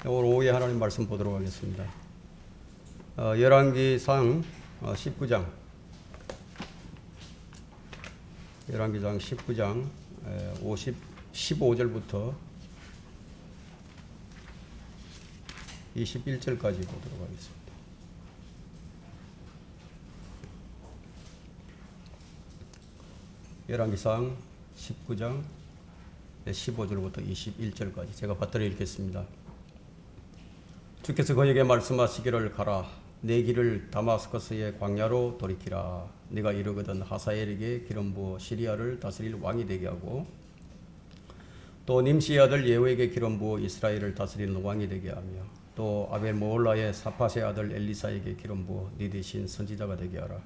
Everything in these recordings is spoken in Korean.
오늘 오후에 하나님 말씀 보도록 하겠습니다. 열왕기상 19장 열왕기상 19장 15절부터 21절까지 보도록 하겠습니다. 열왕기상 19장 15절부터 21절까지 제가 받들어 읽겠습니다. 주께서 그에게 말씀하시기를 가라. 내 길을 다마스커스의 광야로 돌이키라. 네가 이르거든 하사엘에게 기름 부어 시리아를 다스릴 왕이 되게 하고 또 님시의 아들 예후에게 기름 부어 이스라엘을 다스리는 왕이 되게 하며 또 아벨모올라의 사팟의 아들 엘리사에게 기름 부어 네 대신 선지자가 되게 하라.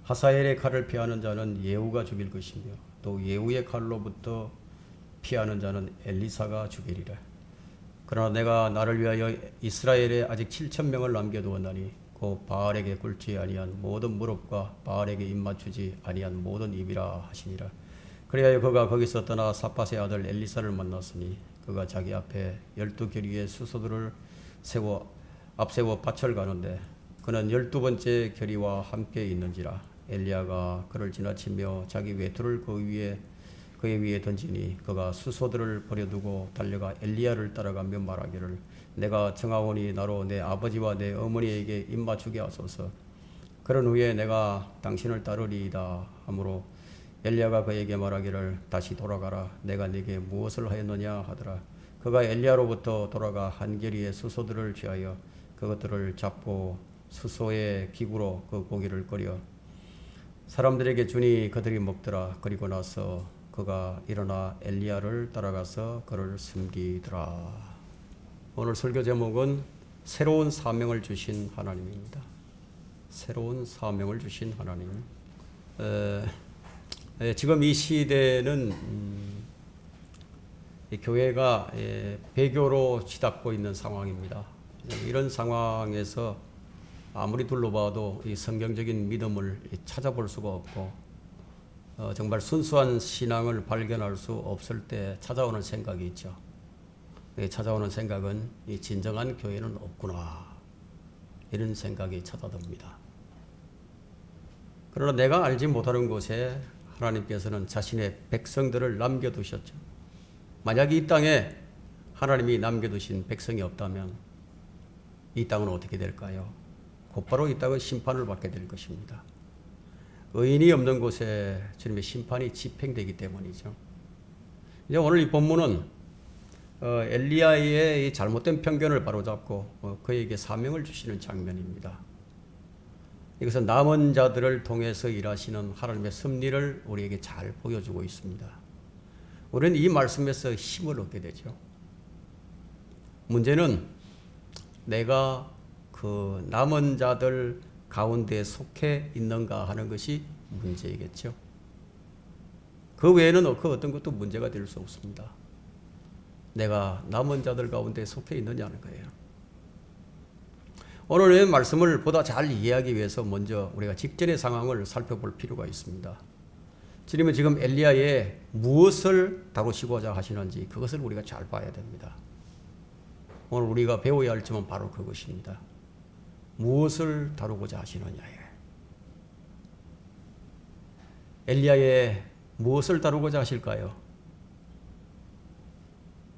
하사엘의 칼을 피하는 자는 예후가 죽일 것이며 또 예후의 칼로부터 피하는 자는 엘리사가 죽이리라. 그러나 내가 나를 위하여 이스라엘에 아직 7,000명을 남겨두었나니 곧 바알에게 굴지 아니한 모든 무릎과 바알에게 입맞추지 아니한 모든 입이라 하시니라. 그리하여 그가 거기서 떠나 사팟의 아들 엘리사를 만났으니 그가 자기 앞에 12결의의 수소들을 앞세워 밭을 가는데 그는 12번째 결의와 함께 있는지라. 엘리야가 그를 지나치며 자기 외투를 그의 위에 던지니 그가 수소들을 버려두고 달려가 엘리야를 따라가며 말하기를 내가 청하오니 나로 내 아버지와 내 어머니에게 입맞추게 하소서. 그런 후에 내가 당신을 따르리이다 하므로 엘리야가 그에게 말하기를 다시 돌아가라. 내가 네게 무엇을 하였느냐 하더라. 그가 엘리야로부터 돌아가 한 결의의 수소들을 취하여 그것들을 잡고 수소의 기구로 그 고기를 끓여 사람들에게 주니 그들이 먹더라. 그리고 나서 그가 일어나 엘리야를 따라가서 그를 숨기더라. 오늘 설교 제목은 새로운 사명을 주신 하나님입니다. 새로운 사명을 주신 하나님. 지금 이 시대는 교회가 배교로 치닫고 있는 상황입니다. 이런 상황에서 아무리 둘러봐도 이 성경적인 믿음을 찾아볼 수가 없고 정말 순수한 신앙을 발견할 수 없을 때 찾아오는 생각이 있죠. 찾아오는 생각은 이 진정한 교회는 없구나 이런 생각이 찾아듭니다. 그러나 내가 알지 못하는 곳에 하나님께서는 자신의 백성들을 남겨두셨죠. 만약 이 땅에 하나님이 남겨두신 백성이 없다면 이 땅은 어떻게 될까요? 곧바로 이 땅은 심판을 받게 될 것입니다. 의인이 없는 곳에 주님의 심판이 집행되기 때문이죠. 이제 오늘 이 본문은 엘리야의 이 잘못된 편견을 바로잡고 그에게 사명을 주시는 장면입니다. 이것은 남은 자들을 통해서 일하시는 하나님의 섭리를 우리에게 잘 보여주고 있습니다. 우리는 이 말씀에서 힘을 얻게 되죠. 문제는 내가 그 남은 자들 가운데 속해 있는가 하는 것이 문제이겠죠. 그 외에는 그 어떤 것도 문제가 될 수 없습니다. 내가 남은 자들 가운데 속해 있느냐는 거예요. 오늘의 말씀을 보다 잘 이해하기 위해서 먼저 우리가 직전의 상황을 살펴볼 필요가 있습니다. 주님은 지금 엘리야의 무엇을 다루시고자 하시는지 그것을 우리가 잘 봐야 됩니다. 오늘 우리가 배워야 할 점은 바로 그것입니다. 무엇을 다루고자 하시느냐에. 엘리야의 무엇을 다루고자 하실까요?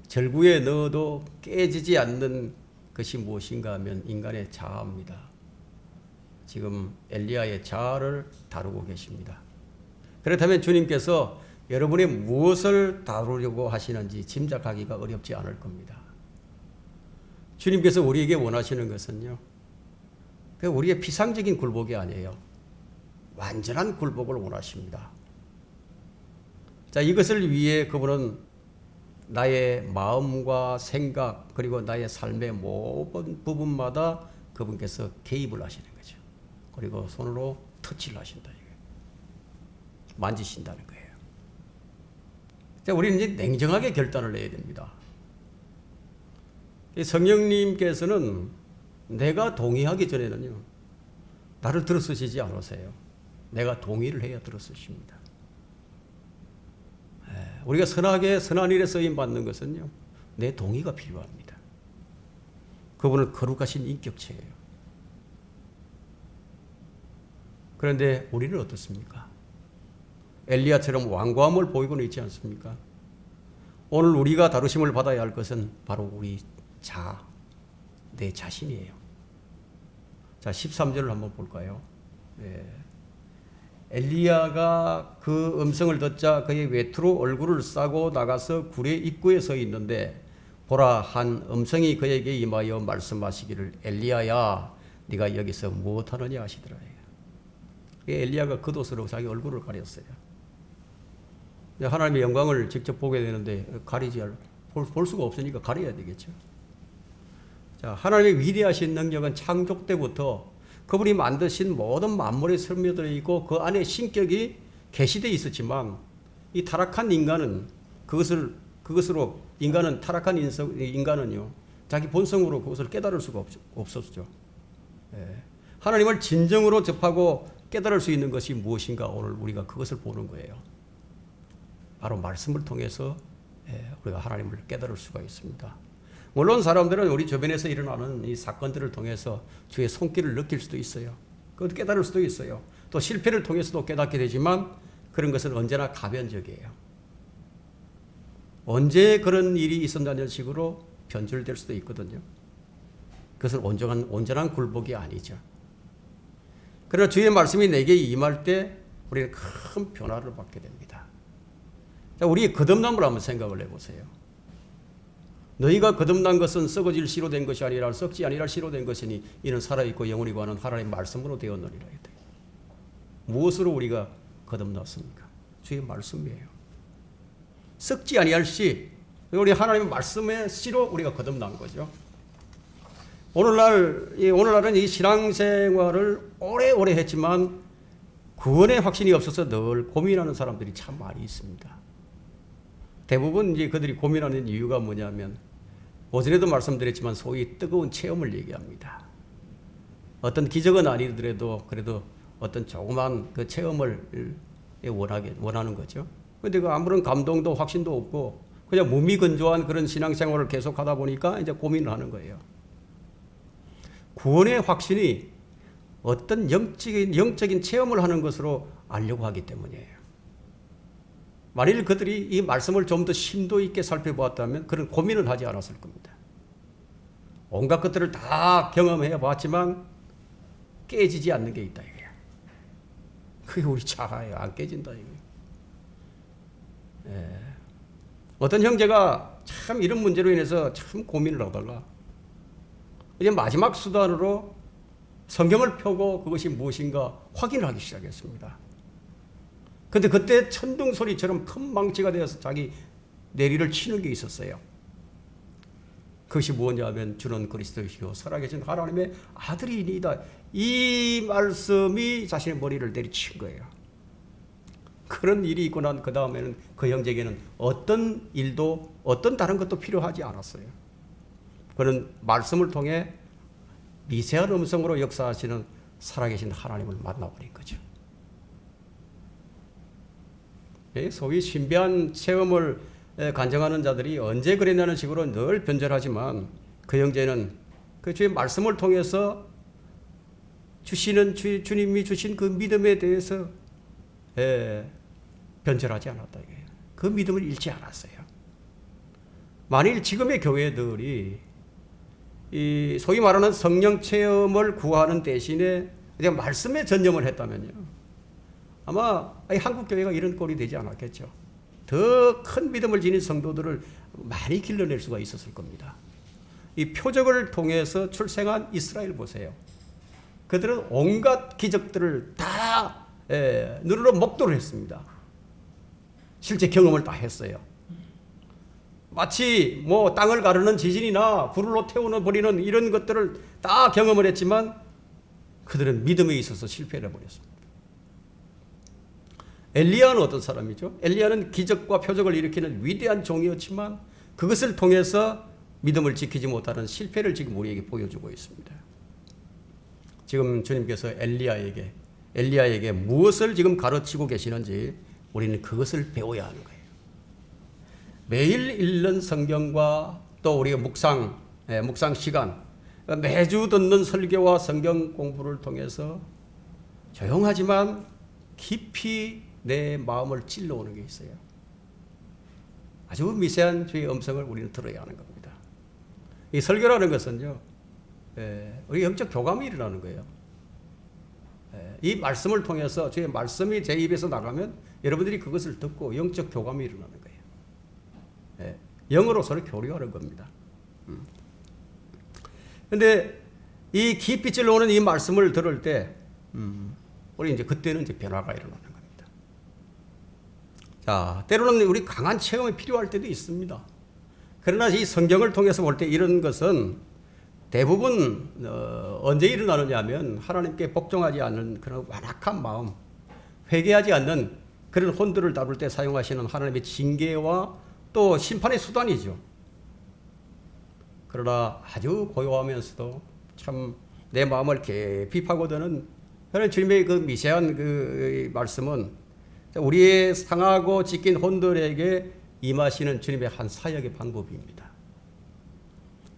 절구에 넣어도 깨지지 않는 것이 무엇인가 하면 인간의 자아입니다. 지금 엘리야의 자아를 다루고 계십니다. 그렇다면 주님께서 여러분이 무엇을 다루려고 하시는지 짐작하기가 어렵지 않을 겁니다. 주님께서 우리에게 원하시는 것은요, 우리의 피상적인 굴복이 아니에요. 완전한 굴복을 원하십니다. 자, 이것을 위해 그분은 나의 마음과 생각 그리고 나의 삶의 모든 부분마다 그분께서 개입을 하시는 거죠. 그리고 손으로 터치를 하신다. 만지신다는 거예요. 자, 우리는 이제 냉정하게 결단을 내야 됩니다. 성령님께서는 내가 동의하기 전에는요, 나를 들어쓰시지 않으세요. 내가 동의를 해야 들어쓰십니다. 우리가 선한 일에 쓰임 받는 것은요, 내 동의가 필요합니다. 그분은 거룩하신 인격체예요. 그런데 우리는 어떻습니까? 엘리야처럼 완고함을 보이고는 있지 않습니까? 오늘 우리가 다루심을 받아야 할 것은 바로 우리 내 자신이에요. 자, 13절을 한번 볼까요? 네. 엘리야가 그 음성을 듣자 그의 외투로 얼굴을 싸고 나가서 굴의 입구에 서 있는데 보라, 한 음성이 그에게 임하여 말씀하시기를 엘리야야 네가 여기서 무엇하느냐 하시더라. 엘리야가 겉옷으로 자기 얼굴을 가렸어요. 하나님의 영광을 직접 보게 되는데 볼 수가 없으니까 가려야 되겠죠. 자, 하나님의 위대하신 능력은 창조 때부터 그분이 만드신 모든 만물에 스며들어 있고 그 안에 신격이 계시되어 있었지만 이 타락한 인간은 그것으로 인간은 타락한 인간은요 자기 본성으로 그것을 깨달을 수가 없었죠. 하나님을 진정으로 접하고 깨달을 수 있는 것이 무엇인가 오늘 우리가 그것을 보는 거예요. 바로 말씀을 통해서 우리가 하나님을 깨달을 수가 있습니다. 물론 사람들은 우리 주변에서 일어나는 이 사건들을 통해서 주의 손길을 느낄 수도 있어요. 그것도 깨달을 수도 있어요. 또 실패를 통해서도 깨닫게 되지만 그런 것은 언제나 가변적이에요. 언제 그런 일이 있었다는 식으로 변질될 수도 있거든요. 그것은 온전한 굴복이 아니죠. 그러나 주의 말씀이 내게 임할 때 우리는 큰 변화를 받게 됩니다. 자, 우리의 거듭남을 한번 생각을 해보세요. 너희가 거듭난 것은 썩어질 씨로 된 것이 아니라 썩지 아니라 씨로 된 것이니 이는 살아있고 영원히 거하는 하나님의 말씀으로 되었느니라. 무엇으로 우리가 거듭났습니까? 주의 말씀이에요. 썩지 아니할 씨, 우리 하나님의 말씀의 씨로 우리가 거듭난 거죠. 오늘날은 이 신앙생활을 오래오래 했지만 구원의 확신이 없어서 늘 고민하는 사람들이 참 많이 있습니다. 대부분 이제 그들이 고민하는 이유가 뭐냐면 오전에도 말씀드렸지만 소위 뜨거운 체험을 얘기합니다. 어떤 기적은 아니더라도 그래도 어떤 조그만 그 체험을 원하는 거죠. 그런데 그 아무런 감동도 확신도 없고 그냥 무미건조한 그런 신앙생활을 계속하다 보니까 이제 고민을 하는 거예요. 구원의 확신이 어떤 영적인 체험을 하는 것으로 알려고 하기 때문이에요. 만일 그들이 이 말씀을 좀 더 심도 있게 살펴보았다면 그런 고민을 하지 않았을 겁니다. 온갖 것들을 다 경험해 봤지만 깨지지 않는 게 있다 이거야. 그게 우리 자아예요. 안 깨진다 이거예요. 어떤 형제가 참 이런 문제로 인해서 참 고민을 하다가 이제 마지막 수단으로 성경을 펴고 그것이 무엇인가 확인을 하기 시작했습니다. 근데 그때 천둥 소리처럼 큰 망치가 되어서 자기 내리를 치는 게 있었어요. 그것이 뭐냐면 주는 그리스도이시고 살아계신 하나님의 아들이니이다. 이 말씀이 자신의 머리를 내리친 거예요. 그런 일이 있고 난 그 다음에는 그 형제에게는 어떤 일도 어떤 다른 것도 필요하지 않았어요. 그는 말씀을 통해 미세한 음성으로 역사하시는 살아계신 하나님을 만나버린 거죠. 소위 신비한 체험을 간증하는 자들이 언제 그랬냐는 식으로 늘 변절하지만 그 형제는 그 주의 말씀을 통해서 주님이 주신 그 믿음에 대해서 변절하지 않았다. 그 믿음을 잃지 않았어요. 만일 지금의 교회들이 이 소위 말하는 성령 체험을 구하는 대신에 그냥 말씀에 전념을 했다면요. 아마 한국 교회가 이런 꼴이 되지 않았겠죠. 더 큰 믿음을 지닌 성도들을 많이 길러낼 수가 있었을 겁니다. 이 표적을 통해서 출생한 이스라엘 보세요. 그들은 온갖 기적들을 다 눈으로 목도를 했습니다. 실제 경험을 다 했어요. 마치 뭐 땅을 가르는 지진이나 불로 태워버리는 이런 것들을 다 경험을 했지만 그들은 믿음에 있어서 실패를 해버렸습니다. 엘리야는 어떤 사람이죠? 엘리야는 기적과 표적을 일으키는 위대한 종이었지만 그것을 통해서 믿음을 지키지 못하는 실패를 지금 우리에게 보여주고 있습니다. 지금 주님께서 엘리야에게 무엇을 지금 가르치고 계시는지 우리는 그것을 배워야 하는 거예요. 매일 읽는 성경과 또 우리가 묵상 시간, 매주 듣는 설교와 성경 공부를 통해서 조용하지만 깊이 내 마음을 찔러오는 게 있어요. 아주 미세한 주의 음성을 우리는 들어야 하는 겁니다. 이 설교라는 것은요, 우리 영적 교감이 일어나는 거예요. 이 말씀을 통해서 주의 말씀이 제 입에서 나가면 여러분들이 그것을 듣고 영적 교감이 일어나는 거예요. 영으로 서로 교류하는 겁니다. 그런데 이 깊이 찔러오는 이 말씀을 들을 때, 우리 이제 그때는 이제 변화가 일어나는 겁니다. 자, 때로는 우리 강한 체험이 필요할 때도 있습니다. 그러나 이 성경을 통해서 볼 때 이런 것은 대부분 언제 일어나느냐 하면 하나님께 복종하지 않는 그런 완악한 마음, 회개하지 않는 그런 혼들을 다룰 때 사용하시는 하나님의 징계와 또 심판의 수단이죠. 그러나 아주 고요하면서도 참 내 마음을 깊이 파고드는 그런 주님의 그 미세한 그 말씀은 우리의 상하고 찢긴 혼들에게 임하시는 주님의 한 사역의 방법입니다.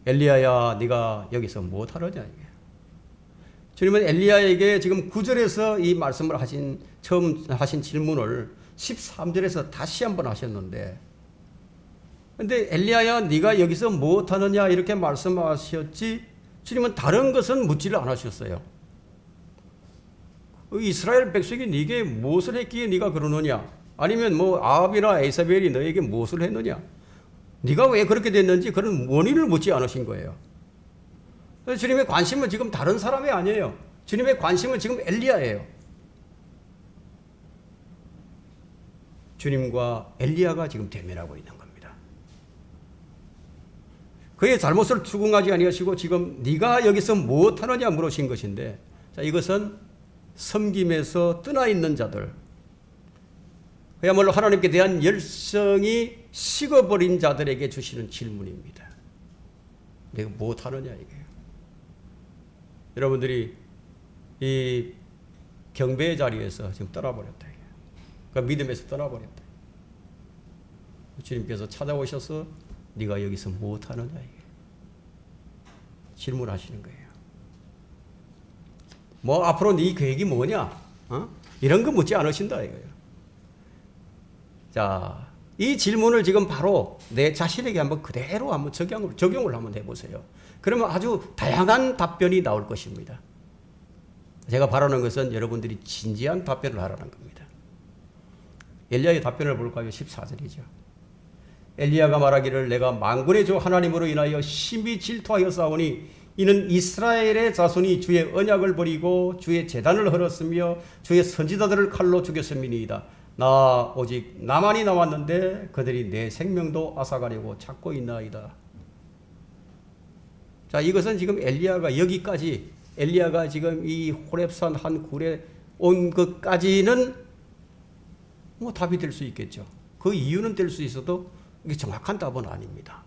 엘리야야, 네가 여기서 무엇 하느냐 이게. 주님은 엘리야에게 지금 9절에서 이 말씀을 처음 하신 질문을 13절에서 다시 한번 하셨는데, 근데 엘리야야, 네가 여기서 무엇 하느냐 이렇게 말씀하셨지, 주님은 다른 것은 묻지를 않으셨어요. 이스라엘 백성이 네게 무엇을 했기에 네가 그러느냐, 아니면 뭐 아합이나 에사벨이 너에게 무엇을 했느냐, 네가 왜 그렇게 됐는지 그런 원인을 묻지 않으신 거예요. 주님의 관심은 지금 다른 사람이 아니에요. 주님의 관심은 지금 엘리야예요. 주님과 엘리야가 지금 대면하고 있는 겁니다. 그의 잘못을 추궁하지 아니하시고 지금 네가 여기서 무엇 하느냐 물으신 것인데, 자, 이것은 섬김에서 떠나 있는 자들, 그야말로 하나님께 대한 열성이 식어버린 자들에게 주시는 질문입니다. 내가 무엇 하느냐 이게요. 여러분들이 이 경배의 자리에서 지금 떠나버렸다. 그 믿음에서 떠나버렸다. 주님께서 찾아오셔서 네가 여기서 무엇 하느냐 이게 질문하시는 거예요. 뭐 앞으로 네 계획이 뭐냐? 이런 거 묻지 않으신다 이거예요. 자, 이 질문을 지금 바로 내 자신에게 한번 그대로 한번 적용을 한번 해보세요. 그러면 아주 다양한 답변이 나올 것입니다. 제가 바라는 것은 여러분들이 진지한 답변을 하라는 겁니다. 엘리야의 답변을 볼까요? 14절이죠. 엘리야가 말하기를 내가 만군의 주 하나님으로 인하여 심히 질투하여 싸우니 이는 이스라엘의 자손이 주의 언약을 버리고 주의 제단을 헐었으며 주의 선지자들을 칼로 죽였음이니이다. 나 오직 나만이 남았는데 그들이 내 생명도 앗아가려고 찾고 있나이다. 자, 이것은 지금 엘리야가 여기까지, 엘리야가 지금 이 호렙산 한 굴에 온 것까지는 뭐 답이 될 수 있겠죠. 그 이유는 될 수 있어도 이게 정확한 답은 아닙니다.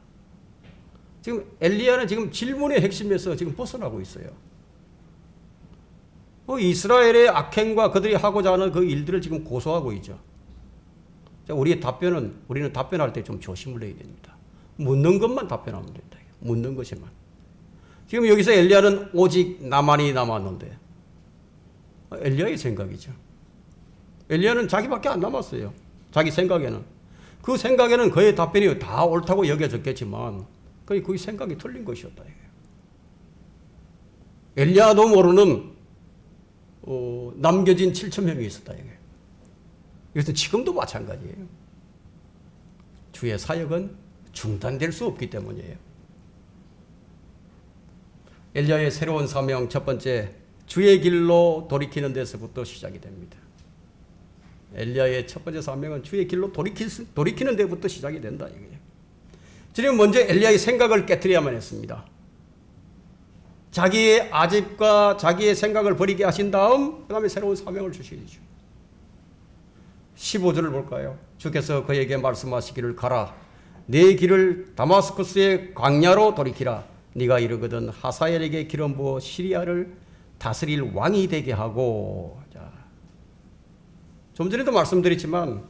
지금 엘리야는 지금 질문의 핵심에서 지금 벗어나고 있어요. 이스라엘의 악행과 그들이 하고자 하는 그 일들을 지금 고소하고 있죠. 자, 우리는 답변할 때 좀 조심을 해야 됩니다. 묻는 것만 답변하면 된다. 묻는 것에만. 지금 여기서 엘리야는 오직 나만이 남았는데, 엘리야의 생각이죠. 엘리야는 자기밖에 안 남았어요. 자기 생각에는. 그 생각에는 그의 답변이 다 옳다고 여겨졌겠지만 그의 생각이 틀린 것이었다. 엘리야도 모르는 남겨진 7,000명이 있었다. 이것은 지금도 마찬가지예요. 주의 사역은 중단될 수 없기 때문이에요. 엘리야의 새로운 사명 첫 번째, 주의 길로 돌이키는 데서부터 시작이 됩니다. 엘리야의 첫 번째 사명은 주의 길로 돌이키는 데부터 시작이 된다. 주님은 먼저 엘리야의 생각을 깨트려야만 했습니다. 자기의 아집과 자기의 생각을 버리게 하신 다음 그 다음에 새로운 사명을 주시죠. 15절을 볼까요? 주께서 그에게 말씀하시기를 가라. 내 길을 다마스쿠스의 광야로 돌이키라. 네가 이르거든 하사엘에게 기름 부어 시리아를 다스릴 왕이 되게 하고. 자, 좀 전에도 말씀드렸지만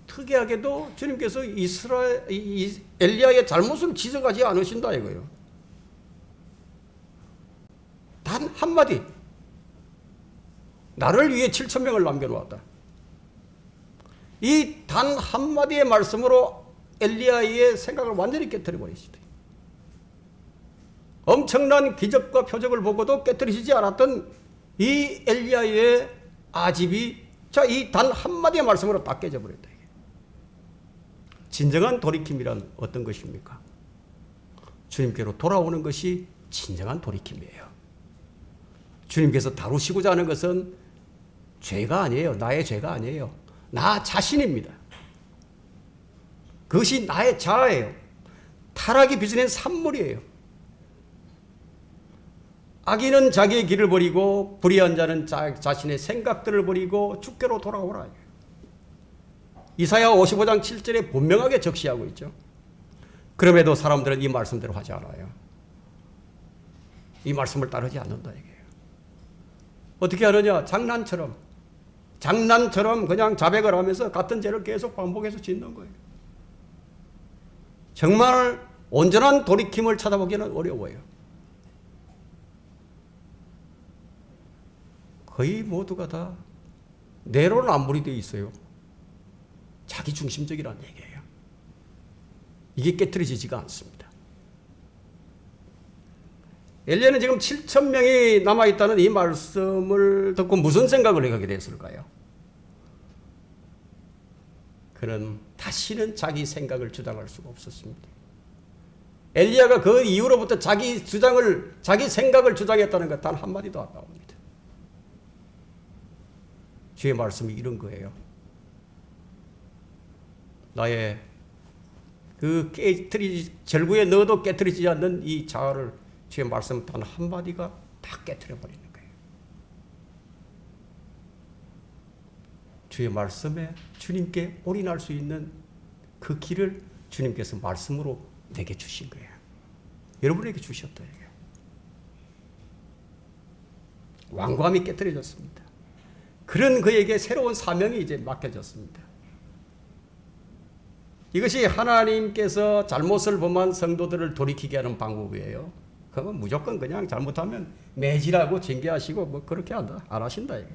특이하게도 주님께서 엘리야의 잘못을 지적하지 않으신다 이거예요. 단 한마디. 나를 위해 7천 명을 남겨놓았다. 이 단 한마디의 말씀으로 엘리야의 생각을 완전히 깨뜨려버리시다. 엄청난 기적과 표적을 보고도 깨뜨리시지 않았던 이 엘리야의 아집이 자, 이 단 한마디의 말씀으로 다 깨져버렸다. 진정한 돌이킴이란 어떤 것입니까? 주님께로 돌아오는 것이 진정한 돌이킴이에요. 주님께서 다루시고자 하는 것은 죄가 아니에요. 나의 죄가 아니에요. 나 자신입니다. 그것이 나의 자아예요. 타락이 빚어낸 산물이에요. 악인은 자기의 길을 버리고 불의한 자는 자신의 생각들을 버리고 주께로 돌아오라. 이사야 55장 7절에 분명하게 적시하고 있죠. 그럼에도 사람들은 이 말씀대로 하지 않아요. 이 말씀을 따르지 않는다 이게요. 어떻게 하느냐? 장난처럼 그냥 자백을 하면서 같은 죄를 계속 반복해서 짓는 거예요. 정말 온전한 돌이킴을 찾아보기는 어려워요. 거의 모두가 다 내로남불이 되어 있어요. 자기 중심적이라는 얘기예요. 이게 깨트려지지가 않습니다. 엘리야는 지금 7천 명이 남아있다는 이 말씀을 듣고 무슨 생각을 하게 됐을까요? 그는 다시는 자기 생각을 주장할 수가 없었습니다. 엘리야가 그 이후로부터 자기 생각을 주장했다는 것 단 한마디도 안 나옵니다. 주의 말씀이 이런 거예요. 나의 그 절구에 넣어도 깨트리지 않는 이 자아를 주의 말씀 단 한마디가 다 깨트려 버리는 거예요. 주의 말씀에 주님께 올인할 수 있는 그 길을 주님께서 말씀으로 내게 주신 거예요. 여러분에게 주셨다. 완고함이 깨트려졌습니다. 그런 그에게 새로운 사명이 이제 맡겨졌습니다. 이것이 하나님께서 잘못을 범한 성도들을 돌이키게 하는 방법이에요. 그러면 무조건 그냥 잘못하면 매질하고 징계하시고 뭐 그렇게 안 하신다. 이게.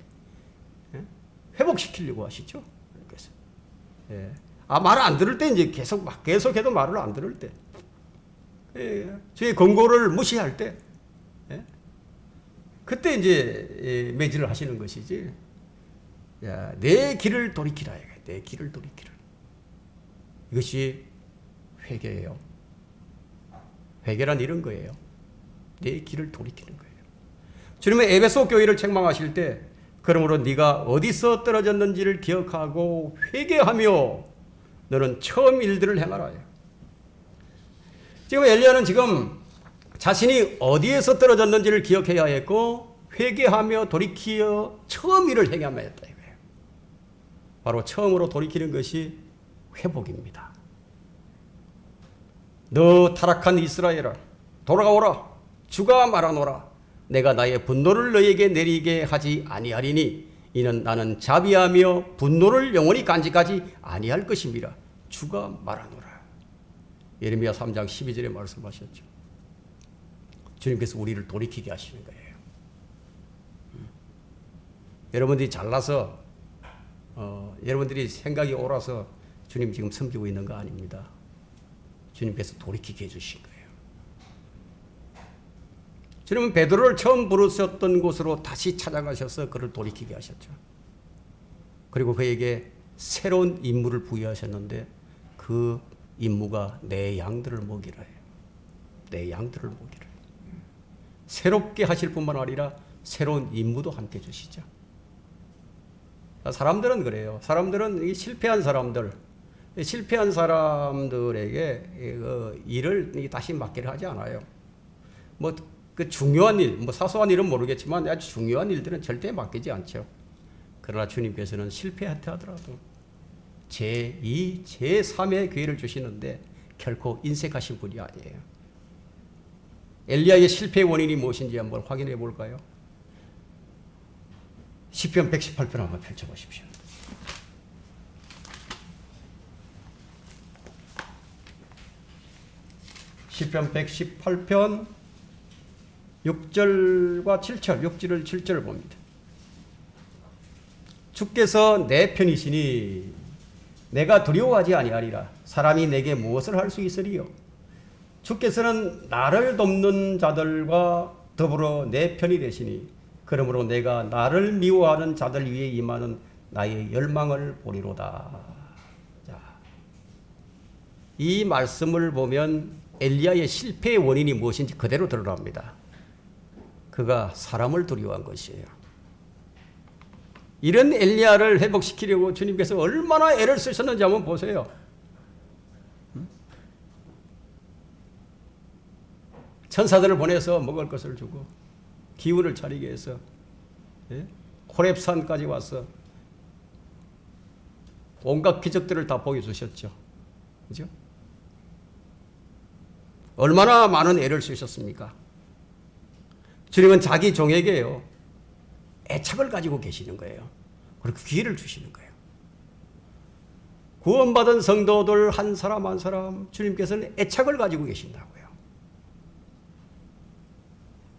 회복시키려고 하시죠. 그래서 말 안 들을 때 이제 계속해도 말을 안 들을 때, 주의 권고를 무시할 때, 그때 이제 매질을 하시는 것이지. 야, 내 길을 돌이키라. 내 길을 돌이키라. 이것이 회개예요. 회개란 이런 거예요. 내 길을 돌이키는 거예요. 주님은 에베소 교회를 책망하실 때 그러므로 네가 어디서 떨어졌는지를 기억하고 회개하며 너는 처음 일들을 행하라. 지금 엘리야는 지금 자신이 어디에서 떨어졌는지를 기억해야 했고 회개하며 돌이키어 처음 일을 행하며 했다 이거예요. 바로 처음으로 돌이키는 것이 회복입니다. 너 타락한 이스라엘아 돌아오라. 주가 말하노라. 내가 나의 분노를 너에게 내리게 하지 아니하리니 이는 나는 자비하며 분노를 영원히 간직하지 아니할 것임이라. 주가 말하노라. 예레미야 3장 12절에 말씀하셨죠. 주님께서 우리를 돌이키게 하시는 거예요. 여러분들이 잘나서 여러분들이 생각이 옳아서 주님 지금 섬기고 있는 거 아닙니다. 주님께서 돌이키게 해주신 거예요. 주님은 베드로를 처음 부르셨던 곳으로 다시 찾아가셔서 그를 돌이키게 하셨죠. 그리고 그에게 새로운 임무를 부여하셨는데 그 임무가 내 양들을 먹이라 해요. 내 양들을 먹이라. 새롭게 하실 뿐만 아니라 새로운 임무도 함께 주시죠. 사람들은 그래요. 사람들은 실패한 사람들에게 일을 다시 맡기를 하지 않아요. 뭐 그 중요한 일, 뭐 사소한 일은 모르겠지만 아주 중요한 일들은 절대 맡기지 않죠. 그러나 주님께서는 실패하더라도 제2, 제3의 기회를 주시는데 결코 인색하신 분이 아니에요. 엘리야의 실패의 원인이 무엇인지 한번 확인해 볼까요? 시편 118편 한번 펼쳐보십시오. 시편 118편 6절과 7절, 6절, 7절을 봅니다. 주께서 내 편이시니 내가 두려워하지 아니하리라. 사람이 내게 무엇을 할 수 있으리요? 주께서는 나를 돕는 자들과 더불어 내 편이 되시니 그러므로 내가 나를 미워하는 자들 위에 임하는 나의 열망을 보리로다. 자, 이 말씀을 보면 엘리야의 실패의 원인이 무엇인지 그대로 드러납니다. 그가 사람을 두려워한 것이에요. 이런 엘리야를 회복시키려고 주님께서 얼마나 애를 쓰셨는지 한번 보세요. 천사들을 보내서 먹을 것을 주고 기운을 차리게 해서 호렙산까지 와서 온갖 기적들을 다 보여주셨죠. 그죠? 얼마나 많은 애를 쓰셨습니까? 주님은 자기 종에게요 애착을 가지고 계시는 거예요. 그리고 기회를 주시는 거예요. 구원받은 성도들 한 사람 한 사람 주님께서는 애착을 가지고 계신다고요.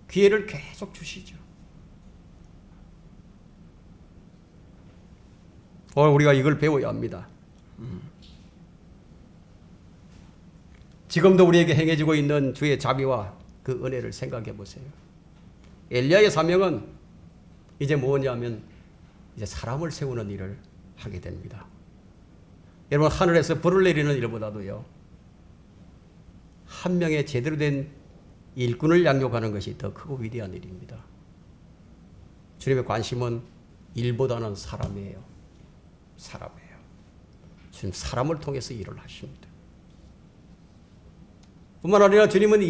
기회를 계속 주시죠. 오늘 우리가 이걸 배워야 합니다. 지금도 우리에게 행해지고 있는 주의 자비와 그 은혜를 생각해 보세요. 엘리야의 사명은 이제 뭐냐면 이제 사람을 세우는 일을 하게 됩니다. 여러분, 하늘에서 불을 내리는 일보다도요 한 명의 제대로 된 일꾼을 양육하는 것이 더 크고 위대한 일입니다. 주님의 관심은 일보다는 사람이에요. 사람이에요. 주님 사람을 통해서 일을 하십니다. 뿐만 아니라 주님은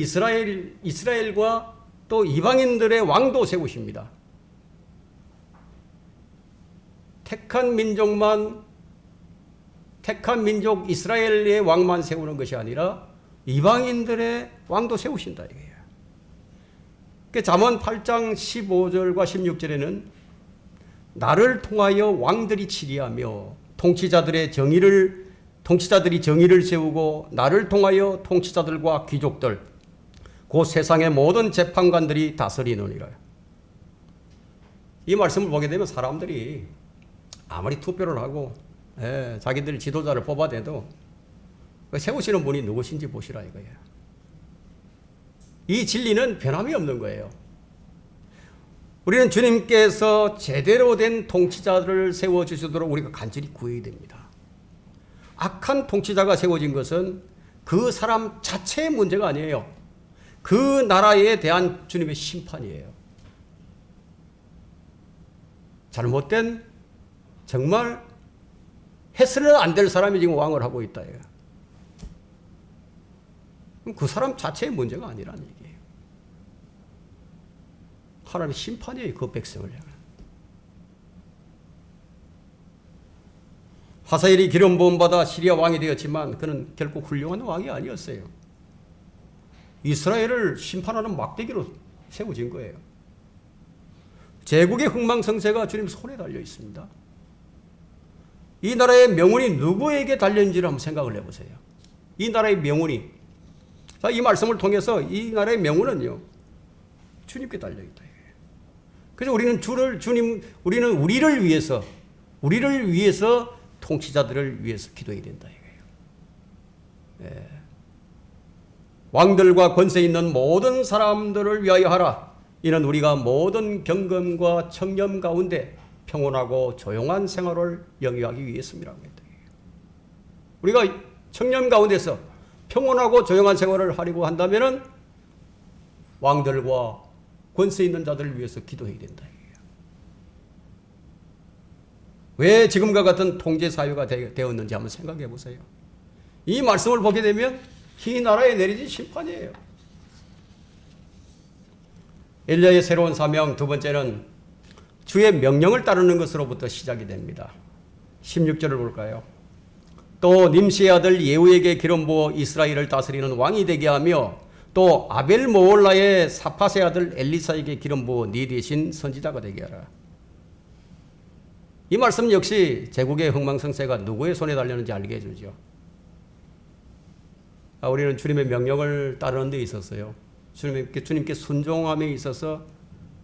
이스라엘과 또 이방인들의 왕도 세우십니다. 택한 민족 이스라엘의 왕만 세우는 것이 아니라 이방인들의 왕도 세우신다 이거예요. 잠언 8장 15절과 16절에는 나를 통하여 왕들이 치리하며 통치자들이 정의를 세우고 나를 통하여 통치자들과 귀족들 곧 세상의 모든 재판관들이 다스리느니라. 이 말씀을 보게 되면 사람들이 아무리 투표를 하고 자기들 지도자를 뽑아대도 세우시는 분이 누구신지 보시라 이거예요. 이 진리는 변함이 없는 거예요. 우리는 주님께서 제대로 된 통치자들을 세워주시도록 우리가 간절히 구해야 됩니다. 악한 통치자가 세워진 것은 그 사람 자체의 문제가 아니에요. 그 나라에 대한 주님의 심판이에요. 잘못된 정말 해서는 안 될 사람이 지금 왕을 하고 있다. 그럼 그 사람 자체의 문제가 아니라는 얘기예요. 하나님의 심판이에요. 그 백성을 향한. 하사엘이 기름 부음 받아 시리아 왕이 되었지만 그는 결코 훌륭한 왕이 아니었어요. 이스라엘을 심판하는 막대기로 세워진 거예요. 제국의 흥망성쇠가 주님 손에 달려 있습니다. 이 나라의 명운이 누구에게 달렸는지를 한번 생각을 해보세요. 이 나라의 명운이, 자, 이 말씀을 통해서 이 나라의 명운은요 주님께 달려 있다. 그래서 우리는 우리를 위해서 통치자들을 위해서 기도해야 된다 이거예요. 예. 왕들과 권세 있는 모든 사람들을 위하여 하라. 이는 우리가 모든 경건과 청렴 가운데 평온하고 조용한 생활을 영위하기 위해서입니다. 우리가 청렴 가운데서 평온하고 조용한 생활을 하려고 한다면은 왕들과 권세 있는 자들을 위해서 기도해야 된다. 왜 지금과 같은 통제 사회가 되었는지 한번 생각해 보세요. 이 말씀을 보게 되면 이 나라에 내려진 심판이에요. 엘리야의 새로운 사명 두 번째는 주의 명령을 따르는 것으로부터 시작이 됩니다. 16절을 볼까요? 또 nim시의 아들 예후에게 기름 부어 이스라엘을 다스리는 왕이 되게 하며 또 아벨 모올라의 사팟의 아들 엘리사에게 기름 부어 네 대신 선지자가 되게 하라. 이 말씀 역시 제국의 흥망성쇠가 누구의 손에 달렸는지 알게 해주죠. 우리는 주님의 명령을 따르는 데 있었어요. 주님께 순종함에 있어서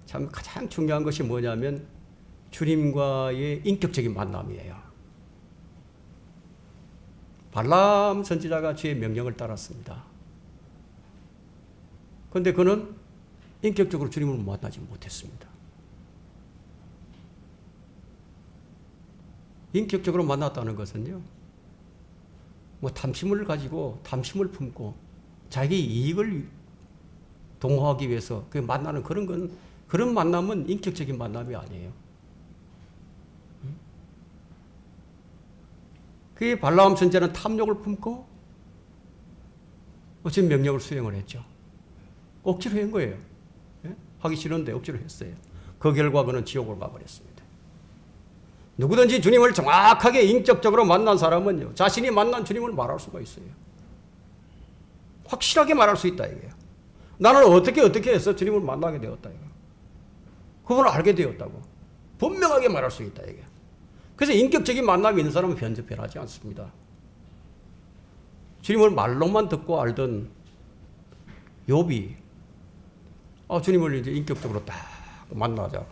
참 가장 중요한 것이 뭐냐면 주님과의 인격적인 만남이에요. 발람 선지자가 주의 명령을 따랐습니다. 그런데 그는 인격적으로 주님을 만나지 못했습니다. 인격적으로 만났다는 것은요, 뭐 탐심을 가지고 탐심을 품고 자기 이익을 동호하기 위해서 그 만나는 그런 만남은 인격적인 만남이 아니에요. 그 발라암 선지자는 탐욕을 품고 어떤 명령을 수행을 했죠. 억지로 한 거예요. 하기 싫은데 억지로 했어요. 그 결과 그는 지옥을 가버렸습니다. 누구든지 주님을 정확하게 인격적으로 만난 사람은요, 자신이 만난 주님을 말할 수가 있어요. 확실하게 말할 수 있다 이거예요. 나는 어떻게 해서 주님을 만나게 되었다 이거. 그분을 알게 되었다고 분명하게 말할 수 있다 이게. 그래서 인격적인 만남이 있는 사람은 변하지 않습니다. 주님을 말로만 듣고 알던 욥이 주님을 이제 인격적으로 딱 만나자.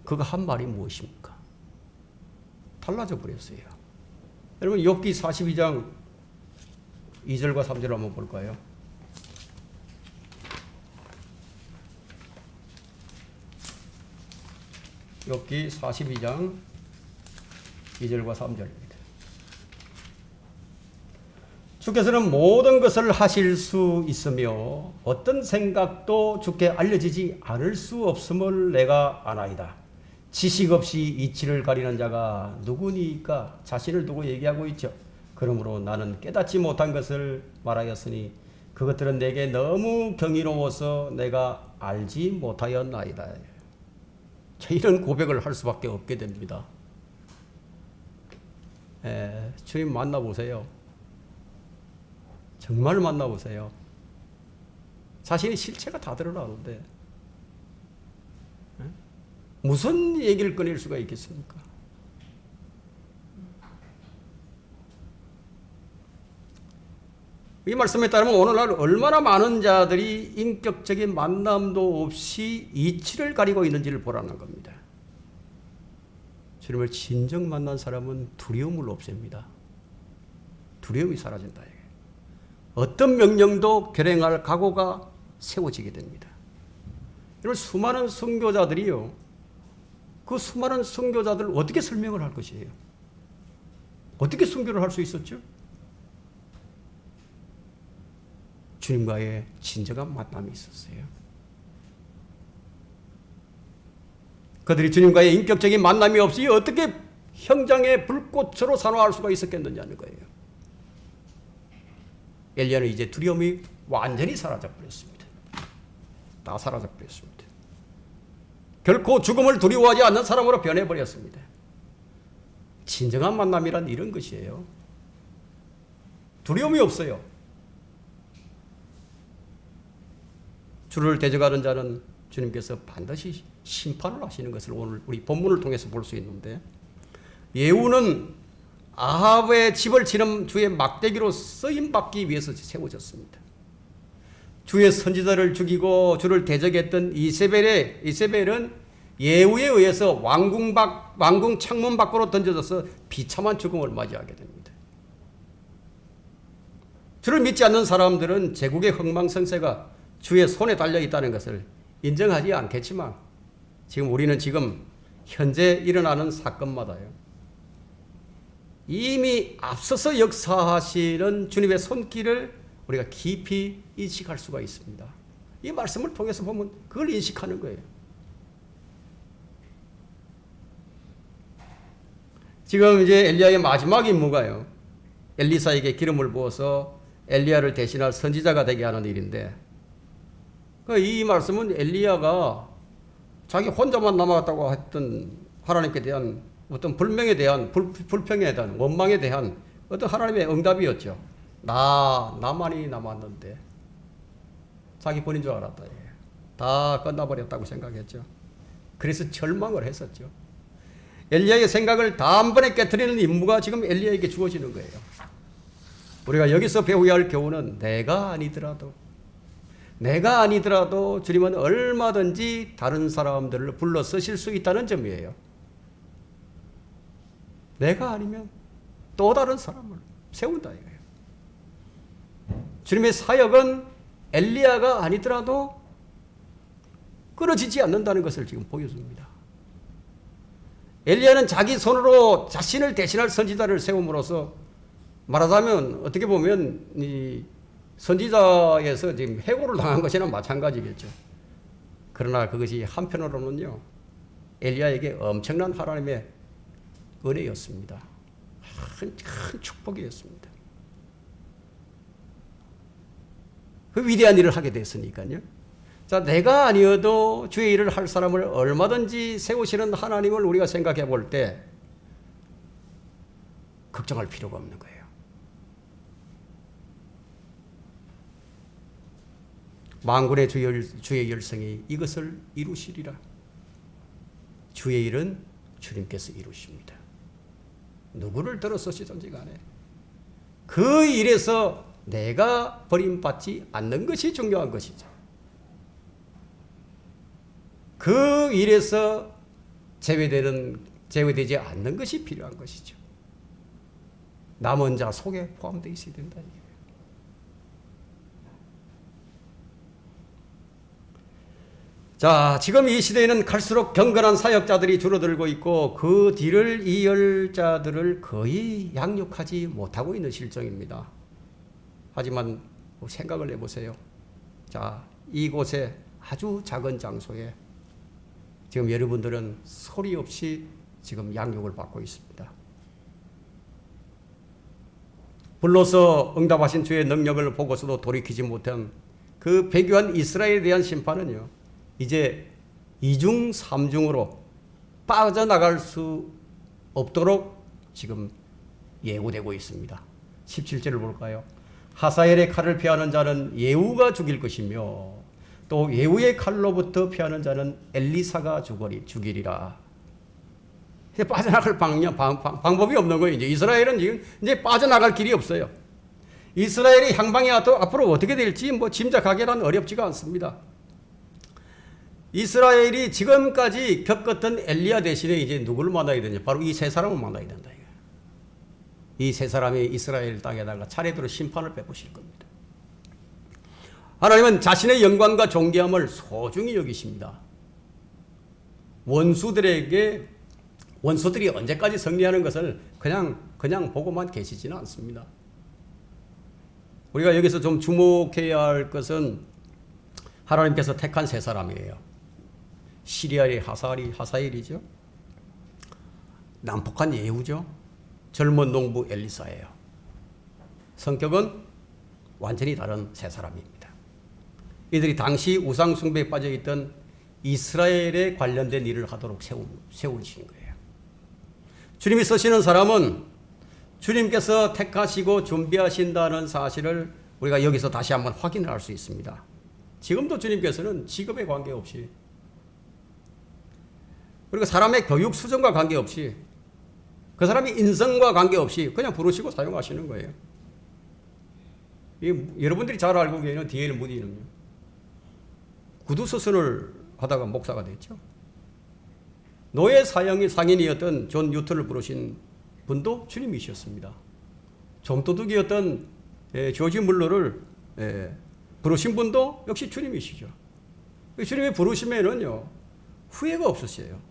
그가 한 말이 무엇입니까? 달라져 버렸어요. 여러분 욥기 42장 2절과 3절 한번 볼까요? 욥기 42장 2절과 3절입니다. 주께서는 모든 것을 하실 수 있으며 어떤 생각도 주께 알려지지 않을 수 없음을 내가 아나이다. 지식 없이 이치를 가리는 자가 누구니까? 자신을 두고 얘기하고 있죠. 그러므로 나는 깨닫지 못한 것을 말하였으니 그것들은 내게 너무 경이로워서 내가 알지 못하였나이다. 이런 고백을 할 수밖에 없게 됩니다. 주님 만나보세요. 정말 만나보세요. 자신의 실체가 다 드러나는데 무슨 얘기를 꺼낼 수가 있겠습니까? 이 말씀에 따르면 오늘날 얼마나 많은 자들이 인격적인 만남도 없이 이치를 가리고 있는지를 보라는 겁니다. 주님을 진정 만난 사람은 두려움을 없앱니다. 두려움이 사라진다. 어떤 명령도 결행할 각오가 세워지게 됩니다. 여러분 수많은 선교자들이요, 그 수많은 선교자들 어떻게 설명을 할 것이에요? 어떻게 선교를 할 수 있었죠? 주님과의 진정한 만남이 있었어요. 그들이 주님과의 인격적인 만남이 없이 어떻게 형장의 불꽃으로 산화할 수가 있었겠느냐는 거예요. 엘리야는 이제 두려움이 완전히 사라져버렸습니다. 다 사라져버렸습니다. 결코 죽음을 두려워하지 않는 사람으로 변해버렸습니다. 진정한 만남이란 이런 것이에요. 두려움이 없어요. 주를 대적하는 자는 주님께서 반드시 심판을 하시는 것을 오늘 우리 본문을 통해서 볼 수 있는데, 예후는 아합의 집을 치는 주의 막대기로 쓰임받기 위해서 세워졌습니다. 주의 선지자를 죽이고 주를 대적했던 이세벨은 예후에 의해서 왕궁 창문 밖으로 던져져서 비참한 죽음을 맞이하게 됩니다. 주를 믿지 않는 사람들은 제국의 흥망성쇠가 주의 손에 달려 있다는 것을 인정하지 않겠지만 우리는 현재 일어나는 사건마다요, 이미 앞서서 역사하시는 주님의 손길을 우리가 깊이 인식할 수가 있습니다. 이 말씀을 통해서 보면 그걸 인식하는 거예요. 지금 이제 엘리야의 마지막 임무가요, 엘리사에게 기름을 부어서 엘리야를 대신할 선지자가 되게 하는 일인데, 이 말씀은 엘리야가 자기 혼자만 남았다고 했던 하나님께 대한 어떤 불평에 대한 원망에 대한 어떤 하나님의 응답이었죠. 나만이 남았는데, 자기 본인 줄 알았다. 다 끝나버렸다고 생각했죠. 그래서 절망을 했었죠. 엘리야의 생각을 단번에 깨트리는 임무가 지금 엘리야에게 주어지는 거예요. 우리가 여기서 배워야 할 교훈은 내가 아니더라도 내가 아니더라도 주님은 얼마든지 다른 사람들을 불러 쓰실 수 있다는 점이에요. 내가 아니면 또 다른 사람을 세운다 이거예요. 주님의 사역은 엘리야가 아니더라도 끊어지지 않는다는 것을 지금 보여줍니다. 엘리야는 자기 손으로 자신을 대신할 선지자를 세움으로써 말하자면 어떻게 보면 이 선지자에서 지금 해고를 당한 것이나 마찬가지겠죠. 그러나 그것이 한편으로는요, 엘리야에게 엄청난 하나님의 은혜였습니다. 큰 축복이었습니다. 그 위대한 일을 하게 됐으니까요. 자, 내가 아니어도 주의 일을 할 사람을 얼마든지 세우시는 하나님을 우리가 생각해 볼 때 걱정할 필요가 없는 거예요. 만군의 주의 열성이 이것을 이루시리라. 주의 일은 주님께서 이루십니다. 누구를 들어 쓰시든지 간에 그 일에서 내가 버림받지 않는 것이 중요한 것이죠. 그 일에서 제외되지 않는 것이 필요한 것이죠. 남은 자 속에 포함되어 있어야 된다. 자, 지금 이 시대에는 갈수록 경건한 사역자들이 줄어들고 있고 그 뒤를 이을 자들을 거의 양육하지 못하고 있는 실정입니다. 하지만 생각을 해보세요. 자, 이곳에 아주 작은 장소에 지금 여러분들은 소리 없이 지금 양육을 받고 있습니다. 불러서 응답하신 주의 능력을 보고서도 돌이키지 못한 그 배교한 이스라엘에 대한 심판은요, 이제 2중 3중으로 빠져나갈 수 없도록 지금 예고되고 있습니다. 17절을 볼까요? 하사엘의 칼을 피하는 자는 예후가 죽일 것이며 또 예후의 칼로부터 피하는 자는 엘리사가 죽이리라. 빠져나갈 방법이 없는 거예요. 이제 이스라엘은 지금 이제 빠져나갈 길이 없어요. 이스라엘의 향방이 앞으로 어떻게 될지 짐작하기란 어렵지가 않습니다. 이스라엘이 지금까지 겪었던 엘리야 대신에 이제 누구를 만나야 되냐? 바로 이 세 사람을 만나야 된다. 이 세 사람이 이스라엘 땅에다가 차례대로 심판을 베푸실 겁니다. 하나님은 자신의 영광과 존귀함을 소중히 여기십니다. 원수들이 언제까지 승리하는 것을 그냥 보고만 계시지는 않습니다. 우리가 여기서 좀 주목해야 할 것은 하나님께서 택한 세 사람이에요. 시리아의 하사엘이죠. 난폭한 예후죠. 젊은 농부 엘리사예요. 성격은 완전히 다른 세 사람입니다. 이들이 당시 우상 숭배에 빠져있던 이스라엘에 관련된 일을 하도록 세우신 거예요. 주님이 쓰시는 사람은 주님께서 택하시고 준비하신다는 사실을 우리가 여기서 다시 한번 확인을 할 수 있습니다. 지금도 주님께서는 직업에 관계없이, 그리고 사람의 교육 수준과 관계없이, 그 사람의 인성과 관계없이 그냥 부르시고 사용하시는 거예요. 여러분들이 잘 알고 계시는 D.L. 무디는요, 구두 수선을 하다가 목사가 됐죠. 노예 상인이었던 존 뉴턴을 부르신 분도 주님이셨습니다. 좀도둑이었던 조지 물러를 부르신 분도 역시 주님이시죠. 주님의 부르심에는요, 후회가 없으세요.